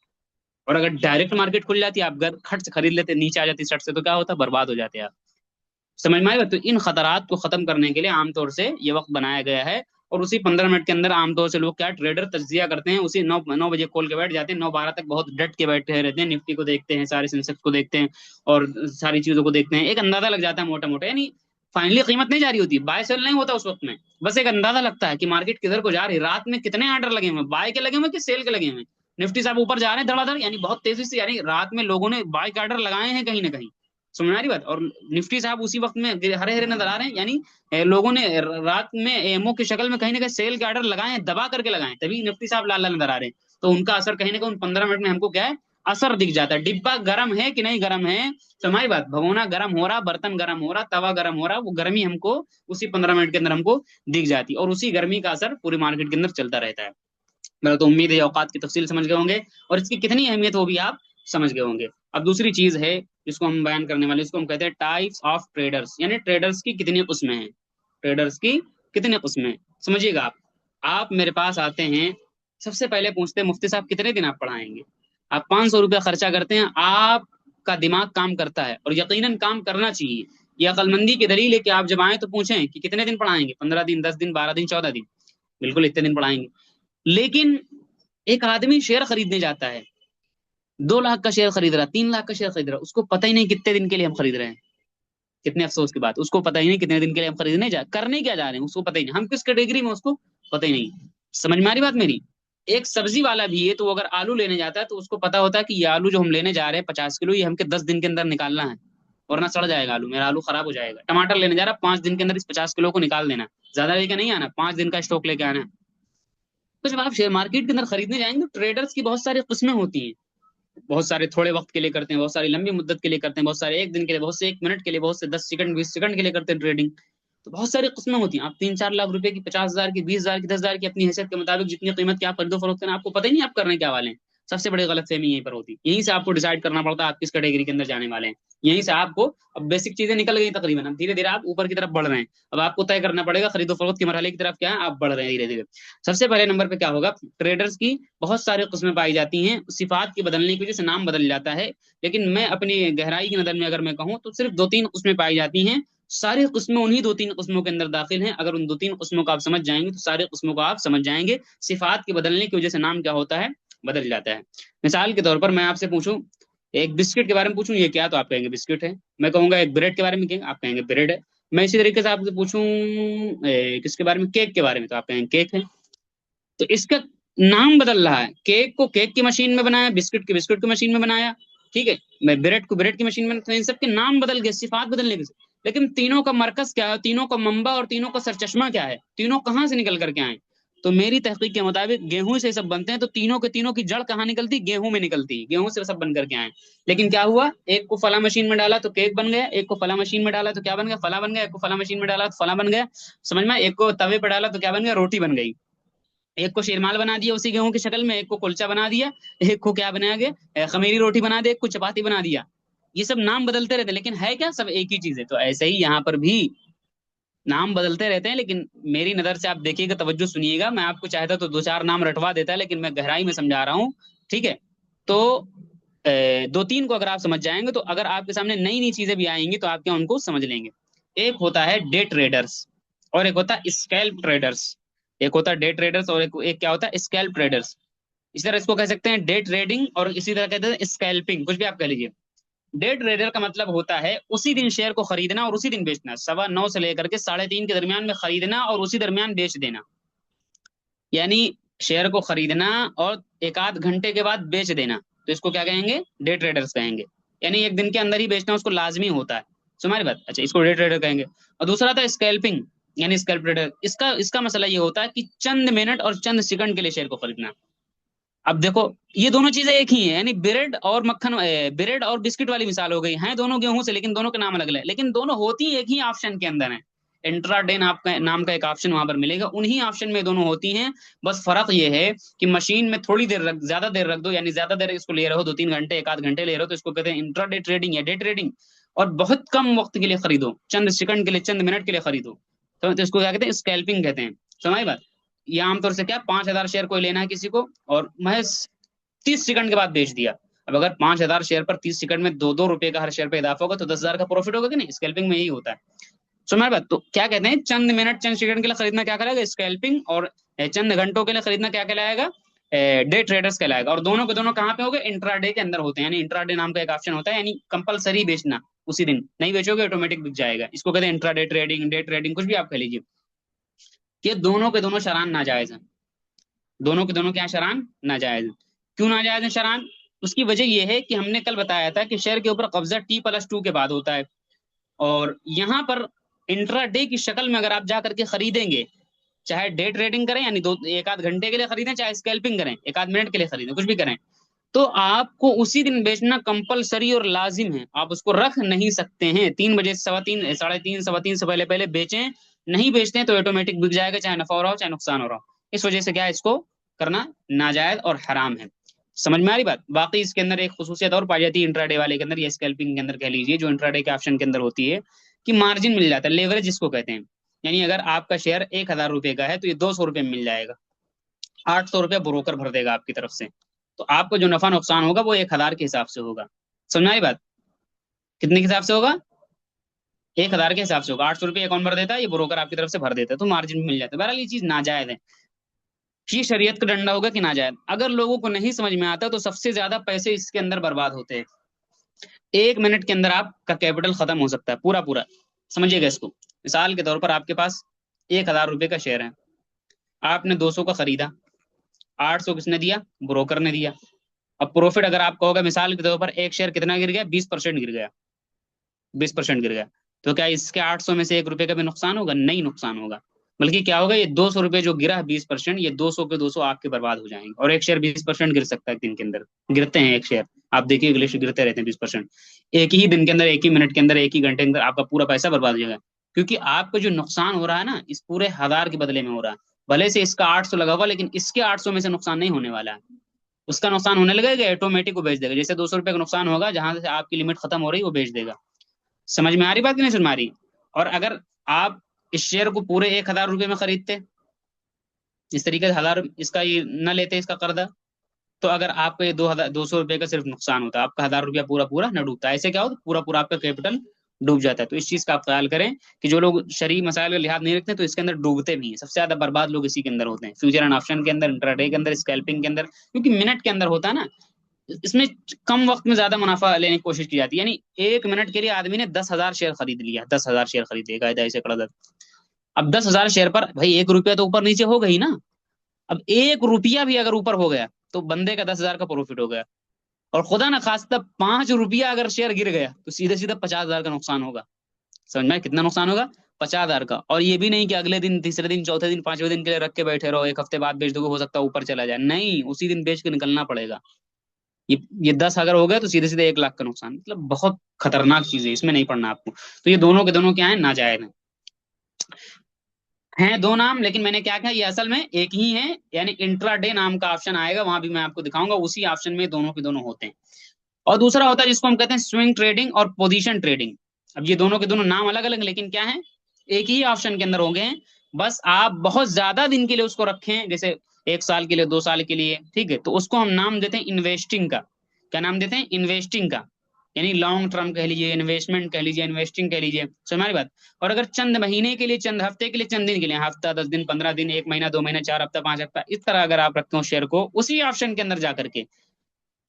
और अगर डायरेक्ट मार्केट खुल जाती है, आप घर खट से खरीद लेते, नीचे आ जाती सट से, तो क्या होता, बर्बाद हो जाते आप। समझ में आएगा? तो इन खतरात को खत्म करने के लिए आमतौर से ये वक्त बनाया गया है। और उसी 15 मिनट के अंदर आमतौर से लोग क्या, ट्रेडर तज्जिया करते हैं, उसी 9 बजे खोल के बैठ जाते हैं, 9:12 तक बहुत डट के बैठे रहते हैं, निफ्टी को देखते हैं, सारे सेंसेक्स को देखते हैं, और सारी चीजों को देखते हैं। एक अंदाजा लग जाता है मोटा मोटा, यानी फाइनली कीमत नहीं जारी होती, बाय सेल नहीं होता उस वक्त में, बस एक अंदाजा लगता है कि मार्केट किधर को जा रही है, रात में कितने ऑर्डर लगे हुए हैं, बाय के लगे हुए हैं कि सेल के लगे हुए हैं। निफ्टी साहब ऊपर जा रहे हैं धड़ाधड़, यानी बहुत तेजी से, यानी रात में लोगों ने बाय के ऑर्डर लगाए हैं कहीं ना कहीं। समझ में आ रही बात? और निफ्टी साहब उसी वक्त में हरे हरे नजर आ रहे हैं, यानी लोगों ने रात में एमओ की शक्ल में कहीं ना कहीं सेल के ऑर्डर लगाए हैं, दबा करके लगाए हैं, तभी निफ्टी साहब लाल लाल नजर आ रहे हैं। तो उनका असर कहीं ना कहीं उन 15 मिनट में हमको क्या है, असर दिख जाता है। डिब्बा गर्म है कि नहीं गर्म है, तो हमारी बात, भगोना गर्म हो रहा, बर्तन गर्म हो रहा, तवा गर्म हो रहा, वो गर्मी हमको उसी 15 मिनट के अंदर हमको दिख जाती है, और उसी गर्मी का असर पूरी मार्केट के अंदर चलता रहता है। मेरा तो उम्मीद है औकात की तफसील समझ गए होंगे, और इसकी कितनी अहमियत वो भी आप समझ गए होंगे। अब दूसरी चीज है जिसको हम बयान करने वाले, इसको हम कहते हैं टाइप्स ऑफ ट्रेडर्स, यानी ट्रेडर्स की कितनी किस्में हैं। ट्रेडर्स की कितनी किस्में हैं, समझिएगा आप मेरे पास आते हैं, सबसे पहले पूछते हैं, मुफ्ती साहब कितने दिन आप पढ़ाएंगे? आप 500 रुपया खर्चा करते हैं, आपका दिमाग काम करता है, और यकीनन काम करना चाहिए। यह अकलमंदी की दलील है कि आप जब आए तो पूछें कि कितने दिन पढ़ाएंगे, 15 दिन, 10 दिन, 12 दिन, 14 दिन, बिल्कुल इतने दिन पढ़ाएंगे। लेकिन एक आदमी शेयर खरीदने जाता है, 2 लाख का शेयर खरीद रहा, 3 लाख का शेयर खरीद रहा, उसको पता ही नहीं कितने दिन के लिए हम खरीद रहे हैं। कितने अफसोस की बात, उसको पता ही नहीं कितने दिन के लिए हम खरीदने जा करने क्या जा रहे हैं, उसको पता ही नहीं, हम किस कैटेगरी में, उसको पता ही नहीं। समझ में आ रही बात मेरी? एक सब्जी वाला भी है, तो वो अगर आलू लेने जाता है, तो उसको पता होता है कि ये आलू जो हम लेने जा रहे हैं 50 किलो, ये हमके 10 दिन के अंदर निकालना है, वरना सड़ जाएगा आलू, मेरा आलू खराब हो जाएगा। टमाटर लेने जा रहा, 5 दिन के अंदर इस 50 किलो को निकाल देना, ज्यादा लेके नहीं आना, 5 दिन का स्टॉक लेके आना। तो जब आप शेयर मार्केट के अंदर खरीदने जाएंगे, तो ट्रेडर्स की बहुत सारी किस्में होती हैं। बहुत सारे थोड़े वक्त के लिए करते हैं, बहुत सारी लंबी मुद्दत के लिए करते हैं, बहुत सारे एक दिन के लिए, बहुत से 1 मिनट के लिए, बहुत से 10 सेकंड, 20 सेकंड के लिए करते हैं ट्रेडिंग। तो बहुत सारी किस्में होती हैं। आप 3-4 लाख रुपए की, 50,000 की, 20,000 की, 10,000 की, अपनी हैसियत के मुताबिक जितनी कीमत की आप खरीदो फरोख्त करें, आपको पता ही नहीं आप करने क्या वाले हैं। सबसे बड़ी गलतफहमी यहीं पर होती है, यहीं से आपको डिसाइड करना पड़ता है आप किस कैटेगरी के अंदर जाने वाले हैं। यहीं से आपको, अब बेसिक चीजें निकल गई तकरीबन, अब धीरे धीरे आप ऊपर की तरफ बढ़ रहे हैं। अब आपको तय करना पड़ेगा खरीदो फरोख्त के मरहले की तरफ क्या है, आप बढ़ रहे हैं धीरे धीरे। सबसे पहले नंबर पे क्या होगा, ट्रेडर्स की बहुत सारी किस्में पाई जाती हैं, सिफात की बदलने की वजह से नाम बदल जाता है। लेकिन मैं अपनी गहराई की नजर में अगर मैं कहूँ, तो सिर्फ 2-3 किस्में पाई जाती हैं। सारी किस्में उन्हीं 2-3 किस्मों के अंदर दाखिल हैं। अगर उन 2-3 किस्मों को आप समझ जाएंगे, तो सारी किस्मों को आप समझ जाएंगे। सिफात के बदलने की वजह से नाम क्या होता है, बदल जाता है। मिसाल के तौर पर मैं आपसे पूछूं, एक बिस्किट के बारे में पूछूं, ये क्या, तो आप कहेंगे बिस्किट है। मैं कहूंगा एक ब्रेड के बारे में, कहेंगे, आप कहेंगे ब्रेड है। मैं इसी तरीके से आपसे पूछूं किसके बारे में, केक के बारे में, तो आप कहेंगे केक है। तो इसका नाम बदल रहा है, केक को केक की मशीन में बनाया, बिस्किट की बिस्किट की मशीन में बनाया, ठीक है, मैं ब्रेड को ब्रेड की मशीन में, तो इन सब के नाम बदल गए, सिफात बदलने के, लेकिन तीनों का मरकज क्या है, तीनों का मंबा और तीनों का सरचश्मा क्या है, तीनों कहाँ से निकल करके आए? तो मेरी तहकीक के मुताबिक गेहूं से सब बनते हैं, तो तीनों के तीनों की जड़ कहाँ निकलती? गेहूं में निकलती, गेहूं से सब बन करके आए। लेकिन क्या हुआ, एक को फला मशीन में डाला तो केक बन गया, एक को फला मशीन में डाला तो क्या बन गया? फला बन गया, एक को फला मशीन में डाला तो फला बन गया, समझ में? एक को तवे पर डाला तो क्या बन गया? रोटी बन गई। एक को शेरमाल बना दिया उसी गेहूं की शक्ल में, एक को कुलचा बना दिया, एक को क्या बना गया, खमीरी रोटी बना दिया, एक को चपाती बना दिया। ये सब नाम बदलते रहते हैं, लेकिन है क्या? सब एक ही चीज है। तो ऐसे ही यहाँ पर भी नाम बदलते रहते हैं, लेकिन मेरी नजर से आप देखिएगा, तवज्जो सुनिएगा, मैं आपको चाहता तो दो चार नाम रटवा देता, लेकिन मैं गहराई में समझा रहा हूँ, ठीक है? तो दो तीन को अगर आप समझ जाएंगे, तो अगर आपके सामने नई नई चीजें भी आएंगी तो आप क्या उनको समझ लेंगे। एक होता है डे ट्रेडर्स, और एक होता है स्कैल्प ट्रेडर्स। एक होता है डे ट्रेडर्स, और एक क्या होता है? Scalp traders. इसी तरह इसको कह सकते हैं डे ट्रेडिंग, और इसी तरह कहते हैं स्कैल्पिंग, कुछ भी आप कह लीजिए। डे ट्रेडर का मतलब होता है उसी दिन शेयर को खरीदना और उसी दिन बेचना, 9:15 से लेकर के 3:30 के दरमियान में खरीदना और उसी दरमियान बेच देना। यानी शेयर को खरीदना और एक आध घंटे के बाद बेच देना, तो इसको क्या कहेंगे? डे ट्रेडर्स कहेंगे। यानी एक दिन के अंदर ही बेचना उसको लाजमी होता है। तुम्हारी बात, अच्छा, इसको डे ट्रेडर कहेंगे। और दूसरा था स्कैल्पिंग, यानी स्कैल्प ट्रेडर, इसका इसका मसला ये होता है कि चंद मिनट और चंद सेकंड के लिए शेयर को खरीदना। अब देखो, ये दोनों चीजें एक ही है, यानी ब्रेड और मक्खन, ब्रेड और बिस्किट वाली मिसाल हो गई, हैं दोनों गेहूं से, लेकिन दोनों के नाम अलग अलग है, लेकिन दोनों होती एक ही ऑप्शन के अंदर है। इंट्राडे नाम का एक ऑप्शन वहां पर मिलेगा, उन्हीं ऑप्शन में दोनों होती हैं। बस फर्क ये है कि मशीन में थोड़ी देर रख, ज्यादा देर रख दो, यानी ज्यादा देर इसको ले रहे हो, 2-3 घंटे, एक आध घंटे ले रहे हो, तो इसको कहते हैं इंट्राडे ट्रेडिंग या डे ट्रेडिंग। और बहुत कम वक्त के लिए खरीदो, चंद सेकंड के लिए, चंद मिनट के लिए खरीदो, तो इसको क्या कहते हैं? स्कैल्पिंग कहते हैं। समझ बात? ये आमतौर से क्या, 5,000 शेयर कोई लेना है किसी को, और महज 30 सेकंड के बाद बेच दिया। अब अगर 5,000 शेयर पर 30 सेकंड में 2-2 रुपए का हर शेयर पे इजाफा होगा, तो 10,000 का प्रॉफिट होगा कि नहीं? स्कैल्पिंग में यही होता है। सो मेरी बात, तो क्या कहते हैं, चंद मिनट चंद सेकंड के लिए खरीदना क्या कहलाएगा? स्कैल्पिंग। और चंद घंटों के लिए खरीदना क्या कहलाएगा? डे ट्रेडर्स कहलाएगा। और दोनों के दोनों कहाँ पे होंगे? इंट्राडे के अंदर होते हैं, यानी इंट्राडे नाम का एक ऑप्शन होता है, यानी कंपलसरी बेचना उसी दिन, नहीं बेचोगे ऑटोमेटिक बिक जाएगा। इसको कहते हैं इंट्राडे ट्रेडिंग, डे ट्रेडिंग, कुछ भी आप कह लीजिए। ये दोनों के दोनों शरान नाजायज है, दोनों के दोनों क्या शरान नाजायज है। क्यों नाजायज है शरान? उसकी वजह यह है कि हमने कल बताया था कि शेयर के ऊपर कब्जा T+2 के बाद होता है, और यहाँ पर इंट्राडे की शक्ल में अगर आप जा करके खरीदेंगे, चाहे डे ट्रेडिंग करें, यानी दो एक आध घंटे के लिए खरीदें, चाहे स्कैल्पिंग करें, एक आध मिनट के लिए खरीदें, कुछ भी करें, तो आपको उसी दिन बेचना कंपलसरी और लाजिम है। आप उसको रख नहीं सकते हैं। 3 बजे, 3:15, 3:30, 3:15 से पहले पहले बेचें। नहीं बेचते हैं तो ऑटोमेटिक बिक जाएगा, चाहे नफा हो रहा हो चाहे नुकसान हो रहा हो। इस वजह से क्या है, इसको करना नाजायज और हराम है। समझ में आ रही बात? बाकी इसके अंदर एक खुसूसियत और पाई जाती है इंट्राडे वाले के अंदर, या स्कैल्पिंग के अंदर कह लीजिए, जो इंट्राडे के ऑप्शन के अंदर होती है, कि मार्जिन मिल जाता है, लेवरेज जिसको कहते हैं। यानी अगर आपका शेयर 1,000 रुपए का है, तो ये 200 रुपये में मिल जाएगा, 800 रुपये ब्रोकर भर देगा आपकी तरफ से। तो आपको जो नफा नुकसान होगा वो 1,000 के हिसाब से होगा। समझ में आई बात? कितने के हिसाब से होगा? 1,000 के हिसाब से होगा। 800 रुपये कौन भर देता है? ये ब्रोकर आपकी तरफ से भर देता है, तो मार्जिन भी मिल जाता है। बहरहाल ये चीज नाजायज है। ये शरीयत का डंडा होगा कि नाजायज। अगर लोगों को नहीं समझ में आता, तो सबसे ज्यादा पैसे इसके अंदर बर्बाद होते हैं। 1 मिनट के अंदर आपका कैपिटल खत्म हो सकता है, पूरा पूरा। समझिएगा इसको। मिसाल के तौर पर आपके पास 1,000 रुपये का शेयर है, आपने 200 का खरीदा, 800 किसने दिया? ब्रोकर ने दिया। अब प्रॉफिट अगर आपका होगा, मिसाल के तौर पर एक शेयर कितना गिर गया? 20% गिर गया, 20% गिर गया, तो क्या इसके 800 में से 1 रुपए का भी नुकसान होगा? नहीं नुकसान होगा। बल्कि क्या होगा, ये 200 रुपये जो गिरा है 20%, ये 200 के 200 आपके बर्बाद हो जाएंगे। और एक शेयर 20% गिर सकता है दिन के अंदर, गिरते हैं एक शेयर, आप देखिए इंग्लिश गिरते रहते हैं 20%। एक ही दिन के अंदर, एक ही मिनट के अंदर, एक ही घंटे के अंदर आपका पूरा पैसा बर्बाद हो जाएगा। क्योंकि आपका जो नुकसान हो रहा है ना, इस पूरे 1,000 के बदले में हो रहा है। भले से इसका 800 लगा हुआ, लेकिन इसके 800 में से नुकसान नहीं होने वाला है। उसका नुकसान होने लगेगा, ऑटोमेटिक वो बेच देगा। जैसे 200 रुपये का नुकसान होगा, जहां से आपकी लिमिट खत्म हो रही है वो बेच देगा। समझ में आ रही बात कि नहीं समझ में आ रही? और अगर आप इस शेयर को पूरे 1,000 रुपये में खरीदते, इस तरीके से 1,000 इसका ये न लेते इसका कर्जा, तो अगर आपको ये 200 रुपये का सिर्फ नुकसान होता, आपका 1,000 रुपया पूरा पूरा न डूबता। ऐसे क्या होता, पूरा पूरा आपका कैपिटल डूब जाता है। तो इस चीज का आप ख्याल करें कि जो लोग शरई मसाइल का लिहाज नहीं रखते, तो इसके अंदर डूबते भी हैं। सबसे ज्यादा बर्बाद लोग इसी के अंदर होते हैं, फ्यूचर एंड ऑप्शन के अंदर, इंट्राडे के अंदर, स्कैल्पिंग के अंदर। क्योंकि मिनट के अंदर होता है ना, इसमें कम वक्त में ज्यादा मुनाफा लेने की कोशिश की जाती है। यानी 1 मिनट के लिए आदमी ने 10,000 शेयर खरीद लिया, 10,000 शेयर खरीद लिया, कायदा ऐसे कड़ा। अब 10,000 शेयर पर भाई 1 रुपया तो ऊपर नीचे हो गई ना। अब 1 रुपया भी अगर ऊपर हो गया तो बंदे का 10,000 का प्रॉफिट हो गया। और खुदा ना खास्ता 5 रुपया अगर शेयर गिर गया तो सीधे सीधे 50,000 का नुकसान होगा। समझ में आया? कितना नुकसान होगा? 50,000 का। और ये भी नहीं कि अगले दिन, तीसरे दिन, चौथे दिन, पांचवें दिन के लिए रख के बैठे रहो, एक हफ्ते बाद बेच दोगे, हो सकता है ऊपर चला जाए। नहीं, उसी दिन बेच के निकलना पड़ेगा। ये 10 अगर हो गए तो सीधे सीधे 1 लाख का नुकसान। मतलब बहुत खतरनाक चीज है, इसमें नहीं पड़ना आपको। तो ये दोनों के दोनों क्या है, नाजायज हैं 2 नाम। लेकिन मैंने क्या किया, ये असल में एक ही है। यानी इंट्राडे नाम का ऑप्शन आएगा, वहां भी मैं आपको दिखाऊंगा, उसी ऑप्शन में दोनों के दोनों होते हैं। और दूसरा होता है जिसको हम कहते हैं स्विंग ट्रेडिंग और पोजीशन ट्रेडिंग। अब ये दोनों के दोनों नाम अलग अलग, लेकिन क्या है, एक ही ऑप्शन के अंदर हो गए हैं। बस आप बहुत ज्यादा दिन के लिए उसको रखें, जैसे 1 साल के लिए, 2 साल के लिए, ठीक है, तो उसको हम नाम देते हैं इन्वेस्टिंग का। क्या नाम देते हैं? इन्वेस्टिंग का। यानी लॉन्ग टर्म कह लीजिए, इन्वेस्टमेंट कह लीजिए, इन्वेस्टिंग कह लीजिए। समझ हमारी बात? और अगर चंद महीने के लिए, चंद हफ्ते के लिए, चंद दिन के लिए, हफ्ता, 10 दिन, 15 दिन, 1 महीना, 2 महीने, 4 हफ्ता, 5 हफ्ता, इस तरह अगर आप रखते हो शेयर को उसी ऑप्शन के अंदर जाकर के,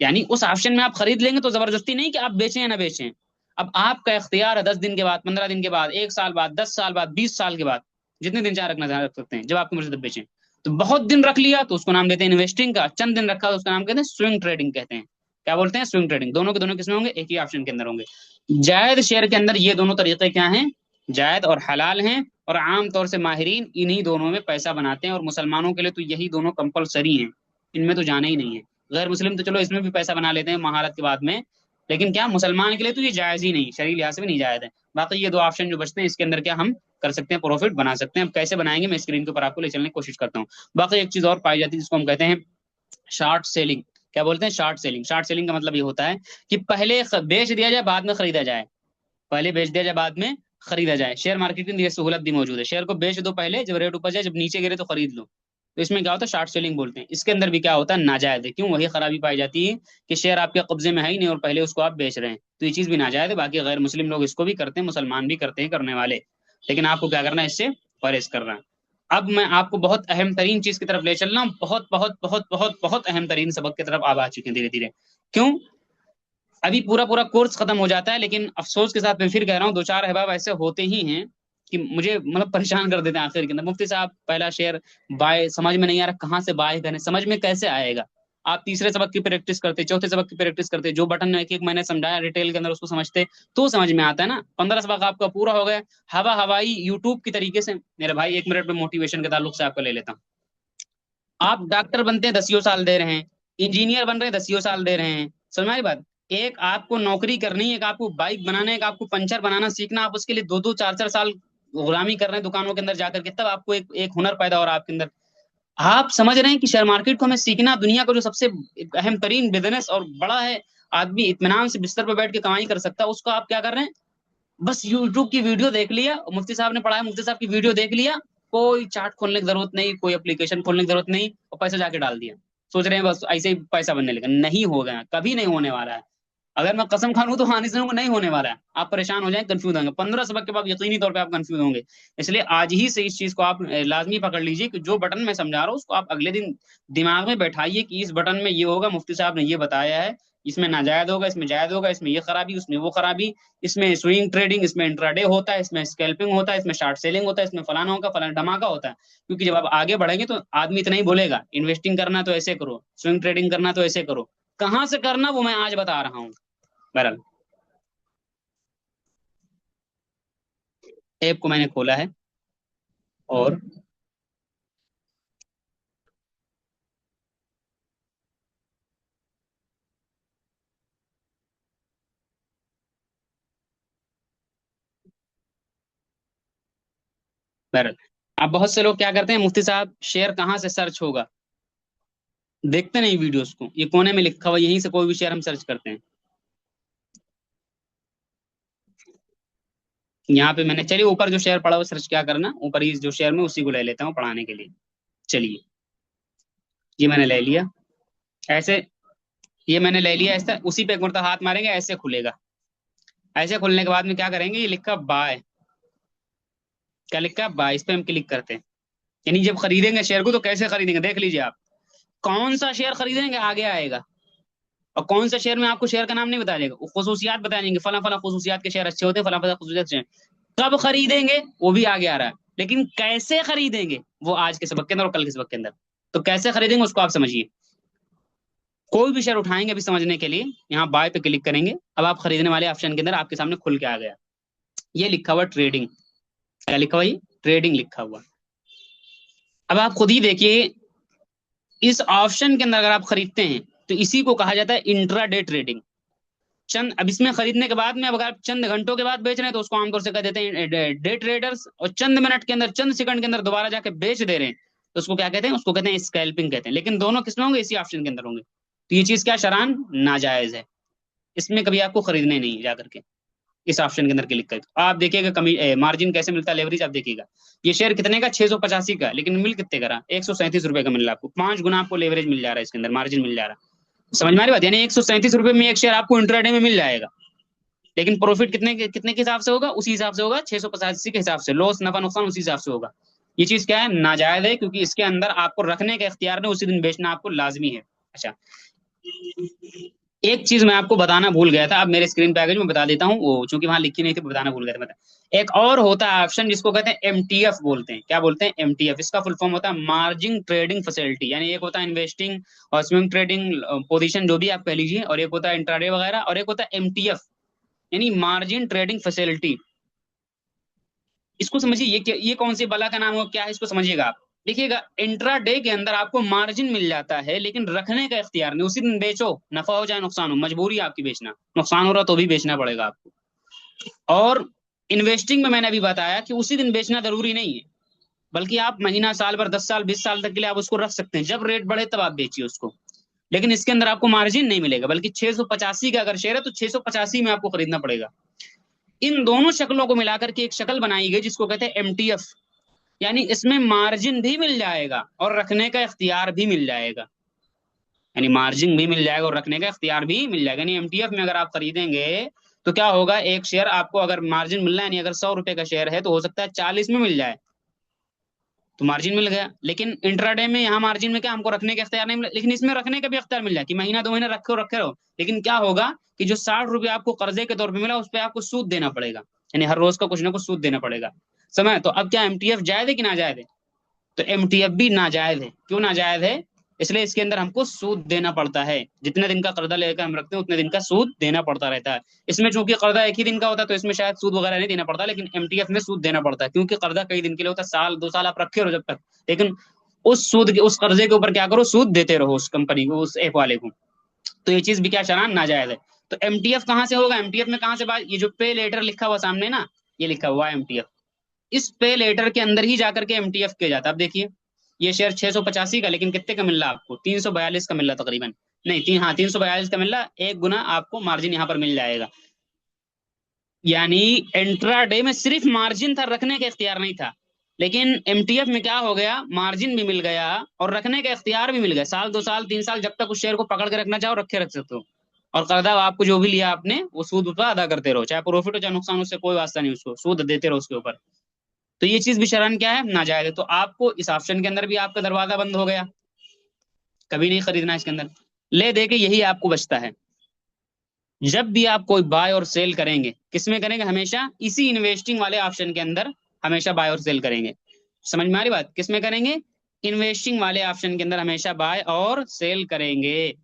यानी उस ऑप्शन में आप खरीद लेंगे, तो जबरदस्ती नहीं कि आप बेचें या ना बेचें। अब आपका इख्तियार है, 10 दिन के बाद, 15 दिन के बाद, 1 साल बाद, 10 साल बाद, 20 साल के बाद, जितने दिन चाहे रखना चाहे रख सकते हैं, जब आपकी मर्जी तब बेचें। तो बहुत दिन रख लिया तो उसको नाम देते हैं इन्वेस्टिंग का, चंद दिन रखा तो उसका नाम कहते हैं स्विंग ट्रेडिंग कहते हैं। क्या बोलते हैं? Swing trading. दोनों के दोनों किसमें होंगे? एक ही ऑप्शन के अंदर होंगे। जायद शेयर के अंदर ये दोनों तरीके क्या हैं? जायद और हलाल हैं। और आमतौर से माहिरीन इन्हीं दोनों में पैसा बनाते हैं, और मुसलमानों के लिए तो यही दोनों कंपलसरी हैं, इनमें तो जाना ही नहीं है। गैर मुस्लिम तो चलो इसमें भी पैसा बना लेते हैं महारत के बाद में, लेकिन क्या मुसलमान के लिए तो ये जायज ही नहीं, शरीर लिहाज से भी नहीं जायज है। बाकी ये 2 ऑप्शन जो बचते हैं, इसके अंदर क्या हम कर सकते हैं, प्रॉफिट बना सकते हैं। अब कैसे बनाएंगे, मैं स्क्रीन के ऊपर आपको ले चलने की कोशिश करता हूँ। बाकी एक चीज और पाई जाती है जिसको हम कहते हैं शॉर्ट सेलिंग। क्या बोलते हैं? Short selling. शॉर्ट सेलिंग का मतलब ये होता है कि पहले बेच दिया जाए, बाद में खरीदा जाए। पहले बेच दिया जाए, बाद में खरीदा जाए। शेयर मार्केट में ये सहूलत भी मौजूद है, शेयर को बेच दो पहले, जब रेट ऊपर जाए, जब नीचे गिरे तो खरीद लो। तो इसमें क्या होता है, शॉर्ट सेलिंग बोलते हैं। इसके अंदर भी क्या होता है, नाजायज है। क्यों? वही खराबी पाई जाती है कि शेयर आपके कब्जे में है ही नहीं और पहले उसको आप बेच रहे हैं, तो ये चीज भी नाजायज है। बाकी गैर मुस्लिम लोग इसको भी करते हैं, मुसलमान भी करते हैं, करने वाले। लेकिन आपको क्या करना है, इससे परहेज करना है। अब मैं आपको बहुत अहम तरीन चीज की तरफ ले चल रहा हूँ, बहुत बहुत बहुत बहुत बहुत अहम तरीन सबक की तरफ आप आ चुके हैं धीरे धीरे। क्यों? अभी पूरा पूरा कोर्स खत्म हो जाता है, लेकिन अफसोस के साथ मैं फिर कह रहा हूँ, 2-4 अहबाब ऐसे होते ही हैं कि मुझे मतलब परेशान कर देते हैं आखिर के अंदर। मुफ्ती साहब, पहला शेयर बाय समझ में नहीं आ रहा, कहाँ से बाय करें, समझ में कैसे आएगा? आप तीसरे सबक की प्रैक्टिस करते, चौथे सबक की प्रैक्टिस करते, जो बटन में एक एक मैंने समझाया डिटेल के अंदर उसको समझते, तो समझ में आता है ना। 15 सबक आपका पूरा हो गया हवा हवाई यूट्यूब की तरीके से। मेरे भाई 1 मिनट में मोटिवेशन के ताल्लुक से आपको ले लेता हूँ। आप डॉक्टर बनते हैं, 10 साल दे रहे हैं। इंजीनियर बन रहे हैं, 10 साल दे रहे हैं। समझ में आ रही बात? एक आपको नौकरी करनी है, एक आपको बाइक बनाना है, एक आपको पंचर बनाना सीखना, आप उसके लिए 2-2 4-4 साल गुलामी कर रहे हैं दुकानों के अंदर जाकर के, तब आपको एक एक हुनर पैदा हो रहा है आपके अंदर। आप समझ रहे हैं कि शेयर मार्केट को हमें सीखना, दुनिया का जो सबसे अहम तरीन बिजनेस और बड़ा है, आदमी इत्मीनान से बिस्तर पर बैठ के कमाई कर सकता है, उसको आप क्या कर रहे हैं, बस यूट्यूब की वीडियो देख लिया, मुफ्ती साहब ने पढ़ाया, मुफ्ती साहब की वीडियो देख लिया, कोई चार्ट खोलने की जरूरत नहीं, कोई एप्लीकेशन खोलने की जरूरत नहीं, और पैसा जाके डाल दिया। सोच रहे हैं बस ऐसे ही पैसा बनने लगा। नहीं होगा, कभी नहीं होने वाला है। अगर मैं कसम खा लूं तो हानि से नहीं होने वाला है। आप परेशान हो जाए, कंफ्यूज होंगे, 15 सबक के बाद यकीनी तौर पे आप कंफ्यूज होंगे। इसलिए आज ही से इस चीज को आप लाजमी पकड़ लीजिए कि जो बटन मैं समझा रहा हूँ उसको आप अगले दिन दिमाग में बैठाइए कि इस बटन में ये होगा, मुफ्ती साहब ने ये बताया है, इसमें नाजायज होगा, इसमें जायज होगा, इसमें ये खराबी, उसमें वो खराबी, इसमें स्विंग ट्रेडिंग, इसमें इंट्राडे होता है, इसमें स्कैल्पिंग होता है, इसमें शॉर्ट सेलिंग होता है, इसमें फलाना होगा, फलाना धमाका होता है। क्योंकि जब आप आगे बढ़ेंगे तो आदमी इतना ही बोलेगा, इन्वेस्टिंग करना तो ऐसे करो, स्विंग ट्रेडिंग करना तो ऐसे करो। कहाँ से करना वो मैं आज बता रहा हूँ। बहरहाल, ऐप को मैंने खोला है, और बहरहाल, अब बहुत से लोग क्या करते हैं, मुफ्ती साहब शेयर कहाँ से सर्च होगा, देखते नहीं वीडियोस को, ये कोने में लिखा हुआ, यहीं से कोई भी शेयर हम सर्च करते हैं। यहाँ पे मैंने, चलिए ऊपर जो शेयर पड़ा हुआ सर्च क्या करना, ऊपर ही जो शेयर में उसी को ले लेता हूँ पढ़ाने के लिए। चलिए, ये मैंने ले लिया। ऐसे, ये मैंने ले लिया, ऐसा उसी पे एक मरतबा हाथ मारेंगे, ऐसे खुलेगा। ऐसे खुलने के बाद में क्या करेंगे, ये लिखा बाय, क्या लिखा है, बाय, इस पे हम क्लिक करते हैं। यानी जब खरीदेंगे शेयर को तो कैसे खरीदेंगे, देख लीजिए आप, कौन सा शेयर खरीदेंगे आगे आएगा। और कौन सा शेयर में आपको शेयर का नाम नहीं बताया जाएगा, वो खसूसियात बताया जाएंगे, फला फला खसूसियात के शेयर अच्छे होते हैं, फला फला खसूसियात से। कब खरीदेंगे वो भी आगे आ रहा है, लेकिन कैसे खरीदेंगे वो आज के सबक के अंदर और कल के सबक के अंदर। तो कैसे खरीदेंगे उसको आप समझिए। कोई भी शेयर उठाएंगे अभी समझने के लिए, यहाँ बाय पे क्लिक करेंगे, अब आप खरीदने वाले ऑप्शन के अंदर आपके सामने खुल के आ गया, ये लिखा हुआ ट्रेडिंग, क्या लिखा हुआ, ये ट्रेडिंग लिखा हुआ। अब आप खुद ही देखिए, इस ऑप्शन के अंदर अगर आप खरीदते हैं तो इसी को कहा जाता है इंट्राडे ट्रेडिंग। चंद, अब इसमें खरीदने के बाद में अब अगर आप चंद घंटों के बाद बेच रहे हैं तो उसको आमतौर से कह देते हैं डे ट्रेडर्स, और चंद मिनट के अंदर, चंद सेकंड के अंदर दोबारा जाके बेच दे रहे हैं तो उसको क्या कहते हैं, उसको कहते हैं स्कैल्पिंग कहते हैं। लेकिन दोनों किसमें होंगे, इसी ऑप्शन के अंदर होंगे। तो ये चीज क्या शरान नाजायज है, इसमें कभी आपको खरीदने नहीं जाकर के, इस ऑप्शन के अंदर क्लिक करके। आप देखिएगा कमी मार्जिन कैसे मिलता है, लेवरेज आप देखिएगा। ये शेयर कितने का, 685 का, लेकिन मिल कितने का रहा, 137 रुपए का मिल रहा है आपको, 5 गुना आपको लेवरेज मिल जा रहा है इसके अंदर, मार्जिन मिल जा रहा है। समझ में आ रही बात, यानी 137 रुपए में एक शेयर आपको इंट्राडे में मिल जाएगा, लेकिन प्रॉफिट कितने के हिसाब से होगा, उसी हिसाब से होगा, 685 के हिसाब से, लॉस नफा नुकसान उसी हिसाब से होगा। ये चीज क्या है, नाजायज है, क्योंकि इसके अंदर आपको रखने का इख्तियार नहीं, उसी दिन बेचना आपको लाजमी है। अच्छा, एक चीज मैं आपको बताना भूल गया था, अब मेरे स्क्रीन पे आ गई, मैं बता देता हूँ, वो चूंकि वहां लिखी नहीं थी, बताना भूल गया था बता। एक और होता है ऑप्शन जिसको कहते हैं एमटीएफ बोलते हैं, क्या बोलते हैं, एमटीएफ। इसका फुल फॉर्म होता है मार्जिन ट्रेडिंग फैसिलिटी, यानी एक होता है इन्वेस्टिंग और स्विंग ट्रेडिंग पोजीशन, जो भी आप कह लीजिए, और एक होता है इंट्राडे वगैरह, और एक होता है एमटीएफ, यानी मार्जिन ट्रेडिंग फैसिलिटी। इसको समझिए, ये कौन सी बला का नाम हो, क्या है, इसको समझिएगा आप। देखिएगा, इंट्रा डे के अंदर आपको मार्जिन मिल जाता है, लेकिन रखने का इख्तियार नहीं, उसी दिन बेचो, नफा हो चाहे नुकसान हो, मजबूरी है आपकी बेचना, नुकसान हो रहा तो भी बेचना पड़ेगा आपको। और इन्वेस्टिंग में मैंने अभी बताया कि उसी दिन बेचना जरूरी नहीं है, बल्कि आप महीना, साल भर, 10 साल, 20 साल तक के लिए आप उसको रख सकते हैं, जब रेट बढ़े तब आप बेचिए उसको। लेकिन इसके अंदर आपको मार्जिन नहीं मिलेगा, बल्कि 685 का अगर शेयर है तो 685 में आपको खरीदना पड़ेगा। इन दोनों शक्लों को मिलाकर के एक शक्ल बनाई गई जिसको कहते हैं एमटीएफ, यानी इसमें मार्जिन भी मिल जाएगा और रखने का इख्तियार भी मिल जाएगा, यानी मार्जिन भी मिल जाएगा और रखने का इख्तियार भी मिल जाएगा। यानी एमटीएफ में अगर आप खरीदेंगे तो क्या होगा, एक शेयर आपको अगर मार्जिन मिल रहा है, यानी अगर 100 रुपए का शेयर है तो हो सकता है 40 में मिल जाए, तो मार्जिन मिल गया। लेकिन इंट्राडे में यहाँ मार्जिन में क्या, हमको रखने का इख्तियार नहीं मिला, लेकिन इसमें रखने का भी इख्तियार मिल जाए कि महीना 2 महीना रखे रखे रहो। लेकिन क्या होगा कि जो 60 रुपए आपको कर्जे के तौर पर मिला, उस पर आपको सूद देना पड़ेगा, यानी हर रोज का कुछ ना कुछ सूद देना पड़ेगा। समय तो अब क्या एमटीएफ जायज है कि नाजायज है, तो एमटीएफ भी नाजायज है। क्यों नाजायज है, इसलिए इसके अंदर हमको सूद देना पड़ता है, जितने दिन का कर्जा लेकर हम रखते हैं उतने दिन का सूद देना पड़ता रहता है। इसमें चूंकि कर्जा एक ही दिन का होता है तो इसमें शायद सूद वगैरह नहीं देना पड़ता, लेकिन एमटीएफ में सूद देना पड़ता है, क्योंकि कर्जा कई दिन के लिए होता है, साल 2 साल आप रखे रहो जब तक, लेकिन उस सूद के, उस कर्जे के ऊपर क्या करो, सूद देते रहो उस कंपनी को, उस ऐप वाले को। तो ये चीज भी क्या शरान नाजायज है। तो एमटीएफ कहाँ से होगा, एमटीएफ में कहाँ से बात, ये जो पे लेटर लिखा हुआ सामने ना, ये लिखा हुआ है एमटीएफ, इस पे लेटर के अंदर ही जाकर के एमटीएफ किया जाता है। अब देखिए, ये शेयर 685 का, लेकिन कितने का मिल रहा है आपको, 342 का मिल रहा तकरीबन, नहीं तीन, हाँ 342 का मिल रहा, 1 गुना आपको मार्जिन यहाँ पर मिल जाएगा। यानी इंट्राडे में सिर्फ मार्जिन था, रखने का इख्तियार नहीं था, लेकिन एमटीएफ में क्या हो गया, मार्जिन भी मिल गया और रखने का इख्तियार भी मिल गया, साल 2 साल 3 साल जब तक उस शेयर को पकड़ के रखना चाहो रखे रख सकते हो। और कर्जा आपको जो भी लिया आपने, वो सूद पर अदा करते रहो, चाहे प्रॉफिट हो चाहे नुकसान, उससे कोई वास्ता नहीं, उसको सूद देते रहो उसके ऊपर। तो ये चीज भी शरण क्या है, नाजायज है। तो आपको इस ऑप्शन के अंदर भी आपका दरवाजा बंद हो गया, कभी नहीं खरीदना इसके अंदर। ले दे के यही आपको बचता है, जब भी आप कोई बाय और सेल करेंगे, किसमें करेंगे, हमेशा इसी इन्वेस्टिंग वाले ऑप्शन के अंदर हमेशा बाय और सेल करेंगे। समझ में आ रही बात, किसमें करेंगे, इन्वेस्टिंग वाले ऑप्शन के अंदर हमेशा बाय और सेल करेंगे।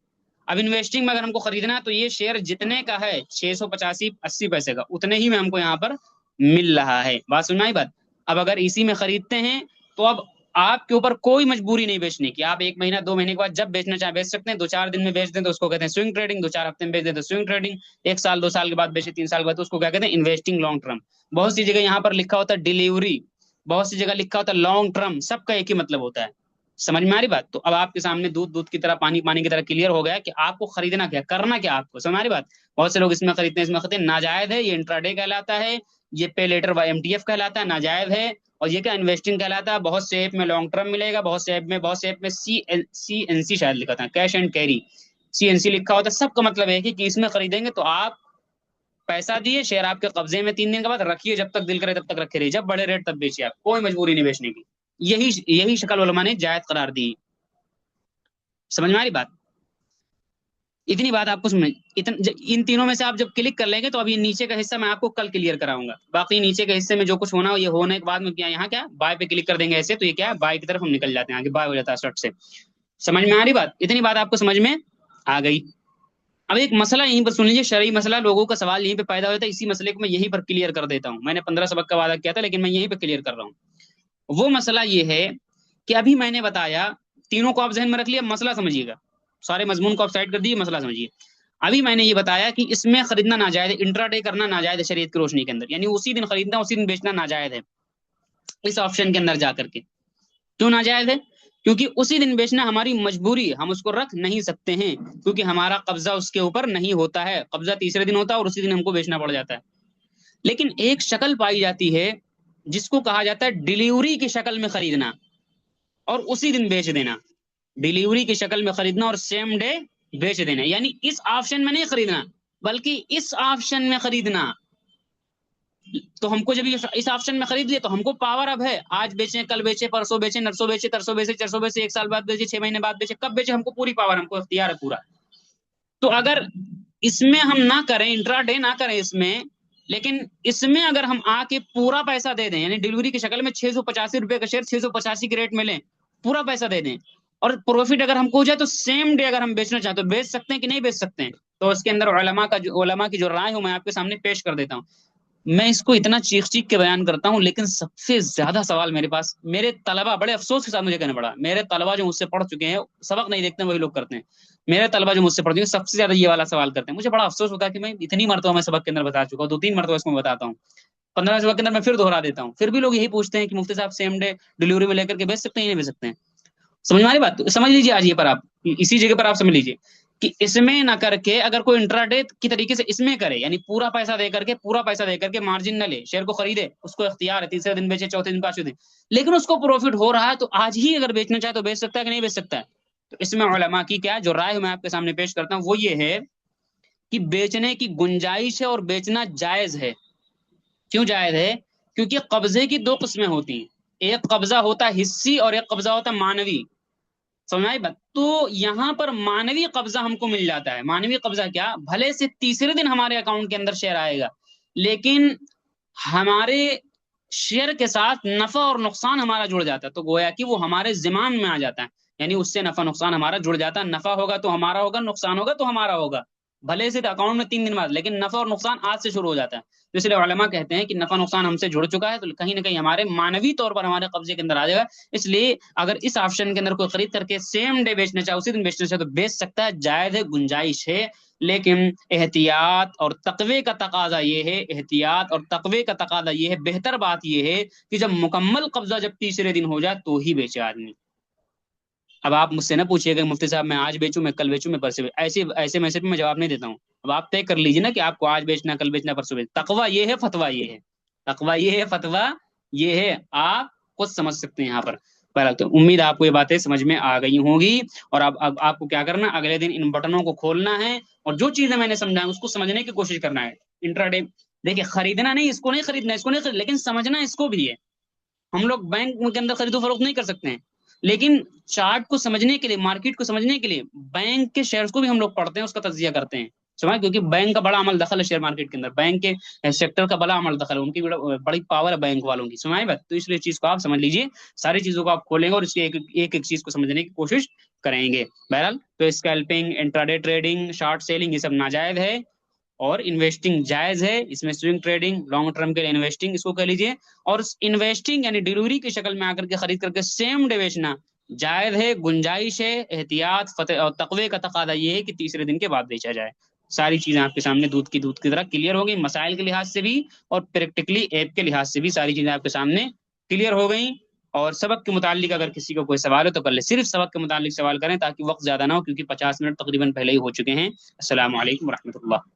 अब इन्वेस्टिंग में अगर हमको खरीदना है तो ये शेयर जितने का है, 685 80 पैसे का, उतने ही में हमको यहाँ पर मिल रहा है। बात सुनना ही बात। अब अगर इसी में खरीदते हैं तो अब आपके ऊपर कोई मजबूरी नहीं बेचने की, आप 1 महीना 2 महीने के बाद जब बेचना चाहे बेच सकते हैं, 2 4 दिन में बेच दें तो उसको कहते हैं स्विंग ट्रेडिंग, 2 4 हफ्ते में बेच दें तो स्विंग ट्रेडिंग, 1 साल 2 साल के बाद बेचे, 3 साल के बाद, तो उसको क्या कहते हैं, इन्वेस्टिंग लॉन्ग टर्म। बहुत सी जगह यहाँ पर लिखा होता है डिलीवरी, बहुत सी जगह लिखा होता है लॉन्ग टर्म, सबका एक ही मतलब होता है। समझ में आ रही बात। तो अब आपके सामने दूध दूध की तरह, पानी पानी की तरह क्लियर हो गया कि आपको खरीदना क्या, करना क्या आपको। समझ में आ रही बात। बहुत से लोग इसमें खरीदते हैं, इसमें खरीदते हैं, नाजायज है, ये इंट्राडे कहलाता है, ये पे लेटर व एमटीएफ कहलाता है, नाजायज है। और ये क्या, इन्वेस्टिंग कहलाता है। बहुत से ऐप में लॉन्ग टर्म मिलेगा, बहुत से ऐप में CNC शायद लिखा था, कैश एंड कैरी, CNC लिखा होता है। सबका मतलब है कि इसमें खरीदेंगे तो आप पैसा दिए, शेयर आपके कब्जे में, 3 दिन के बाद रखिए, जब तक दिल करे तब तक रखे रहिए, जब बढ़े रेट तब बेचिए, आप कोई मजबूरी नहीं बेचने की। यही यही शक्ल उलमा ने जायज करार दी। समझ में आ रही बात। इतनी बात आपको समझ, इन तीनों में से आप जब क्लिक कर लेंगे तो अब ये नीचे का हिस्सा मैं आपको कल क्लियर कराऊंगा। बाकी नीचे के हिस्से में जो कुछ होना हो, ये होने के बाद में क्या यहाँ क्या बाय पे क्लिक कर देंगे ऐसे, तो ये क्या बाय की तरफ हम निकल जाते हैं, आगे बाय हो जाता है शर्ट से। समझ में आ रही बात? इतनी बात आपको समझ में आ गई। अब एक मसला यहीं पर सुन लीजिए, शरई मसला, लोगों का सवाल यहीं पे पैदा होता है, इसी मसले को मैं यहीं पर क्लियर कर देता हूँ। मैंने 15 सबक का वादा किया था, लेकिन मैं यहीं पे क्लियर कर रहा हूँ। वो मसला ये है कि अभी मैंने बताया, तीनों को आप जहन में रख लिया, मसला समझिएगा, सारे मजमून को आप साइड कर दीजिए, मसला समझिए। अभी मैंने ये बताया कि इसमें खरीदना नाजायज है, इंट्राडे करना नाजायज है शरीयत की रोशनी के अंदर, यानी उसी दिन खरीदना उसी दिन बेचना नाजायज है इस ऑप्शन के अंदर जाकर के। क्यों नाजायज है? क्योंकि उसी दिन बेचना हमारी मजबूरी है, हम उसको रख नहीं सकते हैं, क्योंकि हमारा कब्जा उसके ऊपर नहीं होता है। कब्जा तीसरे दिन होता है और उसी दिन हमको बेचना पड़ जाता है। लेकिन एक शक्ल पाई जाती है जिसको कहा जाता है डिलीवरी की शक्ल में खरीदना और उसी दिन बेच देना। डिलीवरी की शक्ल में खरीदना और सेम डे बेच देना, यानी इस ऑप्शन में नहीं खरीदना बल्कि इस ऑप्शन में खरीदना। तो हमको जब इस ऑप्शन में खरीद लिया तो हमको पावर अब है, आज बेचें, कल बेचें, परसों बेचें, नरसों बेचें, तरसों बेचें, चरसों बेचें, 1 साल बाद बेचें, 6 महीने बाद बेचें, कब बेचें, हमको पूरी पावर, हमको इख्तियार है पूरा। तो अगर इसमें हम ना करें, इंट्राडे ना करें इसमें, लेकिन इसमें अगर हम आके पूरा पैसा दे दें, यानी डिलीवरी की शक्ल में 685 रुपए का शेयर 685 के रेट में लें, पूरा पैसा दे दें, और प्रॉफिट अगर हमको हो जाए तो सेम डे अगर हम बेचना चाहते तो बेच सकते हैं कि नहीं बेच सकते हैं? तो उसके अंदर उलमा की जो राय हो मैं आपके सामने पेश कर देता हूँ। मैं इसको इतना चीख चीख के बयान करता हूँ, लेकिन सबसे ज्यादा सवाल मेरे पास, मेरे तलबा, बड़े अफसोस के साथ मुझे कहना पड़ा, मेरे तलबा जो मुझसे पढ़ चुके हैं, सबक नहीं देखते वही लोग करते हैं, मेरे तलबा जो मुझसे पढ़ चुके हैं सबसे ज्यादा ये वाला सवाल करते हैं। मुझे बड़ा अफसोस होता है कि मैं इतनी मरतबा मैं सबक के अंदर बता चुका हूँ, 2-3 मरतबा इसको बताता हूँ, 15 सबक के अंदर मैं फिर दोहरा देता हूँ, फिर भी लोग यही पूछते हैं कि मुफ्ती साहब सेम डे डिलीवरी में लेकर के बेच सकते हैं नहीं बेच सकते हैं? समझ में आ रही बात? तो समझ लीजिए आज ये पर आप, इसी जगह पर आप समझ लीजिए कि इसमें ना करके अगर कोई इंट्राडे की तरीके से इसमें करे, यानी पूरा पैसा दे करके, पूरा पैसा दे करके मार्जिन न ले, शेयर को खरीदे, उसको इख्तियार है, तीसरे दिन बेचे, चौथे दिन, 5वें दिन, लेकिन उसको प्रॉफिट हो रहा है तो आज ही अगर बेचना चाहे तो बेच सकता है कि नहीं बेच सकता है? तो इसमें उलमा की क्या जो राय मैं आपके सामने पेश करता हूँ वो ये है कि बेचने की गुंजाइश है और बेचना जायज है। क्यों जायज है? क्योंकि कब्जे की दो किस्में होती हैं, एक कब्जा होता है हिस्सी और एक कब्जा होता है मानवी। समझ आई बात? तो यहां पर मानवीय कब्जा हमको मिल जाता है। मानवीय कब्जा क्या, भले से तीसरे दिन हमारे अकाउंट के अंदर शेयर आएगा, लेकिन हमारे शेयर के साथ नफा और नुकसान हमारा जुड़ जाता है, तो गोया कि वो हमारे जिमान में आ जाता है, यानी उससे नफा नुकसान हमारा जुड़ जाता है। नफा होगा तो हमारा होगा, नुकसान होगा तो हमारा होगा, भले से अकाउंट में 3 दिन बाद, लेकिन नफा और नुकसान आज से शुरू हो जाता है। तो इसलिए उलमा कहते हैं कि नफा नुकसान हमसे जुड़ चुका है तो कहीं ना कहीं हमारे मानवी तौर पर हमारे कब्जे के अंदर आ जाएगा। इसलिए अगर इस ऑप्शन के अंदर कोई खरीद करके सेम डे बेचना चाहे, उसी दिन बेचना चाहे, तो बेच सकता है, जायज है, गुंजाइश है। लेकिन एहतियात और तकवे का तकाजा ये है, एहतियात और तकवे का तकाजा ये है, बेहतर बात ये है कि जब मुकम्मल कब्जा जब तीसरे दिन हो जाए तो ही बेचे आदमी। अब आप मुझसे ना पूछिएगा मुफ्ती साहब मैं आज बेचूं, मैं कल बेचूं, मैं परसों बेचूं, ऐसे ऐसे मैसेज पे मैं जवाब नहीं देता हूँ। अब आप तय कर लीजिए ना कि आपको आज बेचना, कल बेचना, परसों बेचना। तकवा ये है, फतवा ये है, तकवा ये है, फतवा ये है, आप खुद समझ सकते हैं यहाँ पर। पहले तो उम्मीद आपको ये बातें समझ में आ गई होंगी, और अब आपको क्या करना, अगले दिन इन बटनों को खोलना है और जो चीजें मैंने समझाई उसको समझने की कोशिश करना है। इंट्राडे देखिए, खरीदना नहीं, इसको नहीं खरीदना, इसको नहीं खरीद, लेकिन समझना इसको भी है। हम लोग बैंक के अंदर खरीदो फरोख्त नहीं कर सकते हैं, लेकिन चार्ट को समझने के लिए, मार्केट को समझने के लिए बैंक के शेयर्स को भी हम लोग पढ़ते हैं, उसका तज्जिया करते हैं। समझ, क्योंकि बैंक का बड़ा अमल दखल है शेयर मार्केट के अंदर, बैंक के सेक्टर का बड़ा अमल दखल है, उनकी बड़ी पावर है बैंक वालों की। समझ बात? तो इसलिए चीज को आप समझ लीजिए, सारी चीजों को आप खोलेंगे और इसकी एक एक चीज को समझने की कोशिश करेंगे। बहरहाल तो scalping, intraday trading, short selling, ये सब नाजायज है, और इन्वेस्टिंग जायज है। इसमें स्विंग ट्रेडिंग, लॉन्ग टर्म के लिए इन्वेस्टिंग इसको कह लीजिए, और इन्वेस्टिंग यानी डिलीवरी की शक्ल में आकर के खरीद करके सेम डे बेचना जायज है, गुंजाइश है। एहतियात फतेह और तकवे का तकादा ये है कि तीसरे दिन के बाद बेचा जाए। सारी चीजें आपके सामने दूध की तरह क्लियर हो गई, मसाइल के लिहाज से भी और प्रैक्टिकली ऐप के लिहाज से भी सारी चीजें आपके सामने क्लियर हो गई। और सबक के मुतालिक अगर किसी को कोई सवाल हो तो कर ले, सिर्फ सबक के मुतालिक सवाल करें ताकि वक्त ज्यादा ना हो, क्योंकि 50 मिनट तकरीबन पहले ही हो चुके हैं। अस्सलाम वालेकुम रहमतुल्लाह।